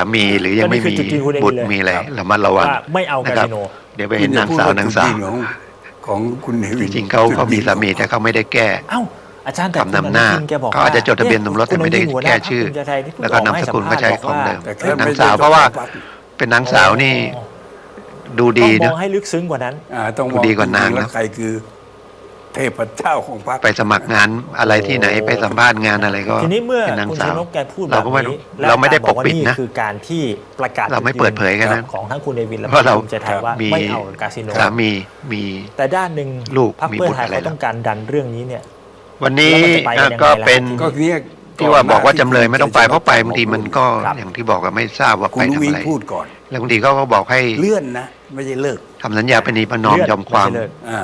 ามีหรือยังไม่มีบุตรมีอะไรระมัดระวัง ไม่เอา นะ กา ครับ สิโน เดี๋ยวไปเห็นนางสาวของคุณเนวิน จริงๆเขามีสามีแต่เขาไม่ได้แก้ เอ้าอาจารย์แต่ คำนำหน้า คุณอนุทินแกบอก เขาอาจจะจดทะเบียนสมรสแต่ไม่ได้แก้ชื่อ คุณชัยนี่เพิ่ง แล้วก็นามสกุลก็ใช้ของเดิม ออกมาให้สัมภาษณ์บอกว่า เป็นนางสาวเพราะว่าเป็นนางสาวนี่ ดู ต้ ดี องม นะ องให้ลึกซึ้งกว่านั้น ต้องม ดู อง ดีกว่านาง แล้ นะ วใครคือเทพเจ้าของพรรค ไปสมัครงานอะไรที่ไหนไปสัมภาษณ์งานอะไรก็ ทีนี้เมื่อ เป็นนาง คุณ สา ชั วย นกแกพูดแบ เรา บ ก็ไม่ นี้ เราไม่ได้ และ ปกปิด บอกว่า นะ คือการที่ประกาศ เราไม่เปิดเผยกันนะ ของทั้งคุณเนวินและ เพราะเรา ภูมิใจไทยว่า มี ไม่เอากับคาสิโน สามี แต่ด้านหนึ่ง ลูก พรรค มี เพื่อ บุตร ไทย อะไร เขาต้องการดันเรื่องนี้เนี่ย วันนี้ แล้วมันจะไปกันยังไง ก็ ล่ะ เป็น ก็เนี่ย ที่ว่าบอกว่าจำเลยไม่ต้องไปเพราะไปบางทีมันก็อย่างที่บอกก็ไม่ทราบว่า คุ ไป ณ ทำ วิ อะ น ไร พูดก่อน แล้วบางทีเขาก็บอกให้ เลื่อนนะ ไม่ใช่เลิก ทำสัญญาปณีประนอม เลื่อน ยอมความ ไม่ใช่เลิก อ่า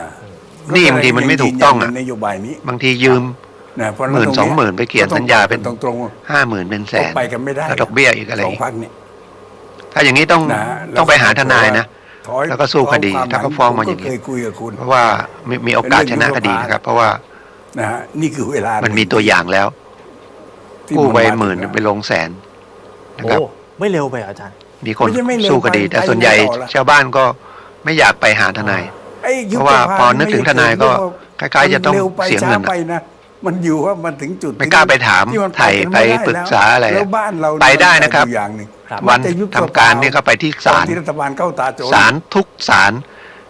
นี่บางทีมันไม่ถูกต้องอ่ะ นโยบายนี้ บางทียืม นะเพราะ หมื่นสองหมื่นไปเขียนสัญญาเป็น ตรง 50,000เป็นแสน ไปกันไม่ได้ แล้วดอกเบี้ยอีกอะไร สอ อี ง ก พรรคเนี่ย ถ้าอย่างนี้ต้อง นะ ต้องไปหาทนายนะ ถอย แล้วก็สู้คดี คว ถ้าเขาฟ้องมาอย่าง นี้ นี้ เคยคุยกับคุณ เพราะว่ามีโอกาสชนะคดีนะครับ เพราะว่า นะฮะนี่คือเวลา มันมีตัวอย่างแล้ว ที่ กู้ไป าถึง หมื่น แล้ว ไปลงแสนนะครับ โอ้ไม่เร็วไปเหรออาจารย์ มีคน ไม่ใช่ไม่เร็ว สู้คดี ไป แต่ส่วนใหญ่ ไปไม่ต่อละ ชาวบ้านก็ไม่อยากไปหาทนาย ไอ้ยุ เพ บ ราะว่า สภ พอนึกถึงทนายก็คล้ายๆจะต้อง มันร็วไป เสียเงิน ช้าไปนะมันอยู่ว่ามันถึงจุด ไม่กล้าไปถาม ที่น ไถ่ไป ม่ด้ ปรึกษาอะไร แล้วบ้านเรา ไปได้นะครับ อยู่อย่างหนึ่ง วัน จะยุบ ทำการนี่ก็ไปที่ศาล ตอนที่รัฐบาลเข้าตาโจร ศาลทุกศาล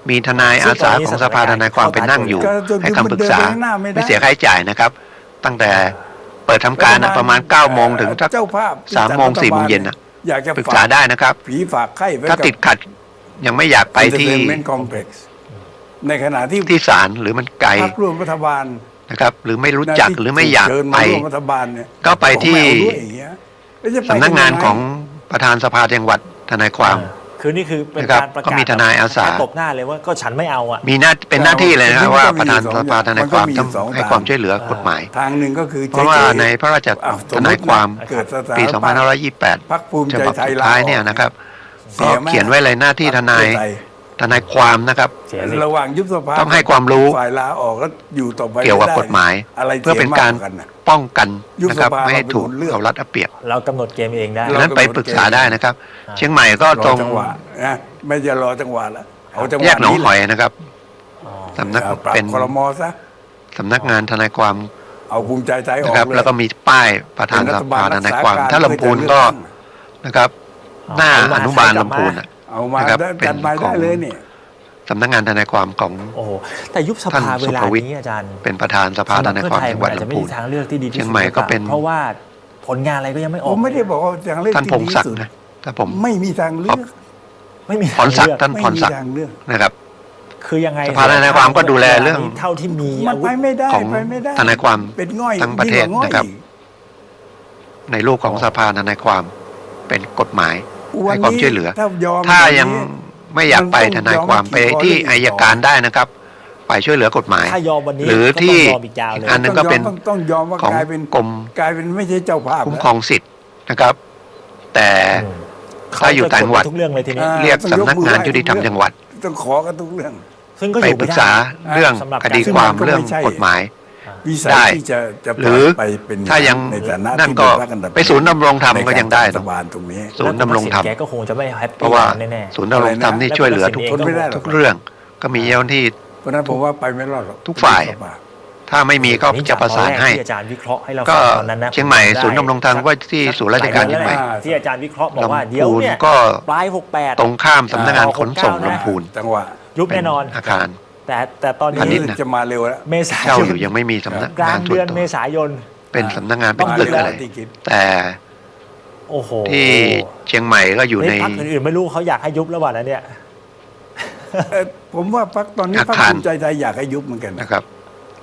มีทนายอาสาของสภาทนายความไปนั่งอยู่ ให้คำปรึกษาไม่เสียค่าใช้จ่ายนะครับ ตั้งแต่เปิดทำการประมาณ9โมงถึงสัก เจ้าภาพ 3 โมง 4 โมงเย็นนะ อยากจะ ปรึกษาได้นะครับ ผีฝากไข้ไว้ ถ้าติดขัดยังไม่อยากไปที่ คอมเพล็กซ์ในขณะที่ ที่ศาลหรือมันไกล พรรคร่วมรัฐบาล นะครับ หรือไม่รู้จักหรือไม่อยาก เชิญ ไป มาร่วมรัฐบาลเนี่ย ก็ไปที่ ผมม่เอาด้วยอย่างเงี้ยแล้วจะไป สำนักงาน ยัไ ของประธานสภาจังหวัดทนายความ คือนี่คือเป็น นะครับ การประ ก็ กาศ มีทนายอาสา ตบหน้าเลยว่าก็ฉันไม่เอาอ่ะ มีหน้าเป็นหน้าที่เลยนะครับ มันก็มี ว่าประธาน สอง สภาทนายความ มันก็มี ต้อง สอง ให้ ทาง ความช่วยเหลือกฎหมาย ทางหนึ่งก็คือ เพราะว่าในพระราช อ้าว ทนายความ เกิดสถาน ปี พรรคภูมิ 2528 ใจ ฉบับ ไทย สุดท้ายเนี่ยนะครับ เสี ก็ ยมาก เขียนไว้เลยหน้าที่ทนาย พรรคเพื่อไทย ทนายความนะครับ เสียสิ ระหว่างยุบสภา ต้องให้ความรู้ ฝ่ายลาออกก็อยู่ต่อไป เกี่ยวกับ ไได้ กฎหมาย อะไร เพื่อเป็นการ สียมว่นะ ป้องกัน ยุบ นะครับ สภา ไม่ให้ถูก เราเป็นคนเลือก เอารัดเอาเปรียบ เรากำหนดเกมเองได้ ดังนั้นไปปรึกษาได้นะครับ เชียงใหม่ก็ รอ ตรง จังหวะนะไม่จะรอจังหวะละเอาจังหวะ แยกหนองหอย แหละ นะครับสำนัก ปรับ เป็น ครมซะ สำนักงานทนายความ เอาภูมิใจไทยออก นะครับ เลย แล้วก็มีป้ายประธานสภาทนายความ ถ้าลำพูนก็นะครับ หน้าอนุบาลลำพูน เอามา นะครับ ได้ เป็น จัดมา ขอ ได้ ง เลยเนี่ย สำนักงานทนายความของ โอ้โหแต่ยุบส ท่าน ภาเว สุ ลา ภวิทย์ นี้อาจารย์ เป็นประธานสภาทนายความจังหวัด อาจจะไม่ ลำพูน มีทางเลือกที่ดีที่สุด เชียงใหม่ก็เป็น เพราะว่าผลงานอะไรก็ยังไม่อ ผ อก มไม่ได้บอกว่าทางเลือก ท่าน ที่ พง ดี ศัก ที่ ดิ์ สุด นะถ้าผม ไม่มีทางเลือก ไม่มี พรศักดิ์ ทางเลือ ท่านพรศักดิ์ ไม่มีทางเลือก นะครับ คือยังไง สภาทนายความก็ดูแลเรื่อง เท่าที่มี มันไปไม่ได้ ของ ไปไม่ได้ ทนายความ เป็นง่อย ทั้งประเทศ ยิ่งกว่าง่อย นะครับ อีก ในรูปของสภาทนายความเป็นกฎหมาย วัน ให้ความ นี้ ช่วยเหลือ ถ้ายอม ถ้า อ ยัง นี้ ไม่อยากไปทนายความไปที่อัยการได้นะครับ ไปช่วยเหลือกฎหมาย ถ้ายอมวันนี้ หรือ ก็ ที่ ต้องยอมอีกยาวเลย อันนึงก็เป็น ต้องยอมว่า ของ กลายเป็น กรม กลายเป็นไม่ใช่เจ้าภาพ คุ้ม แล้ว ครองสิทธิ์นะครับ แต่ถ้าอยู่ต่างจังหวัด ทุกเรื่องเลยทีนี้ เรียกสำนักงานยุติธรรมจังหวัด ต้องขอกันทุกเรื่อง ซึ่งก็อ ไป ยู่ ปรึ ไม่ ก ได้ ษาเรื่อง สำหรับ คดี ซึ่ง ความ มันก็ เรื่อง ไม่ใช่ กฎหมาย วิสัย ได้ ที่จะ หรือ ไปเป็น ถ้ายัง ในฐานะ นั่น ที่ ก็ เป็นพรรคอันดับ ไปศูนย์ดำรงธรรมก็ยังได้ รัฐ เนอะ บาลตรงนี้ ศูนย์ดำรงธรรม แกก็คงจะไม่แฮป เพ ปี้ ราะว่า แน่ ศูนย์ดำรงธรรมนี่ช่วยเหลือทุก ทนไม่ได้หรอก ทุกเรื่อง ก็มีเจ้าหน้าที่ เพราะฉะนั้นผมว่าไปไม่รอดหรอก ทุกฝ่าย ถ้าไม่มีก็ ๆ จะประสานให้ ที่อาจารย์วิเคราะห์ให้เรา ก็ ฟังตอนนั้นนะ เชียงใหม่ศูนย์ดำรงธรรมก็ที่ศูนย์ราชการเชียงใหม่ ที่อาจารย์วิเคราะห์บอกว่าเดี๋ยว ลำพูน เนี่ย ก็ ปลาย68 ตรงข้ามสำนักงานขนส่ง นะ ลำพูน จังหวะ ยุบแน่นอน อาคาร แต่ตอน พาณิ นี้ ชย์นะ จะมาเร็วแล้ว เมษา เช่าย อยู่ น ยังไม่มีสำนัก กลาง ส่ เดื ว อน นตัว เมษายน เป็นสำนักงานเป็นตึกอะไร แต่ โอ้โห ที่เชียงใหม่ก็อยู่ใน พรรคอื่นๆไม่รู้เขาอยากให้ยุบแล้ววันนั้นเนี่ย ผมว่าพรรคตอนนี้ อา พรรค คาร ภูมิใจไทยอยากให้ยุบเหมือนกันนะ นะครับ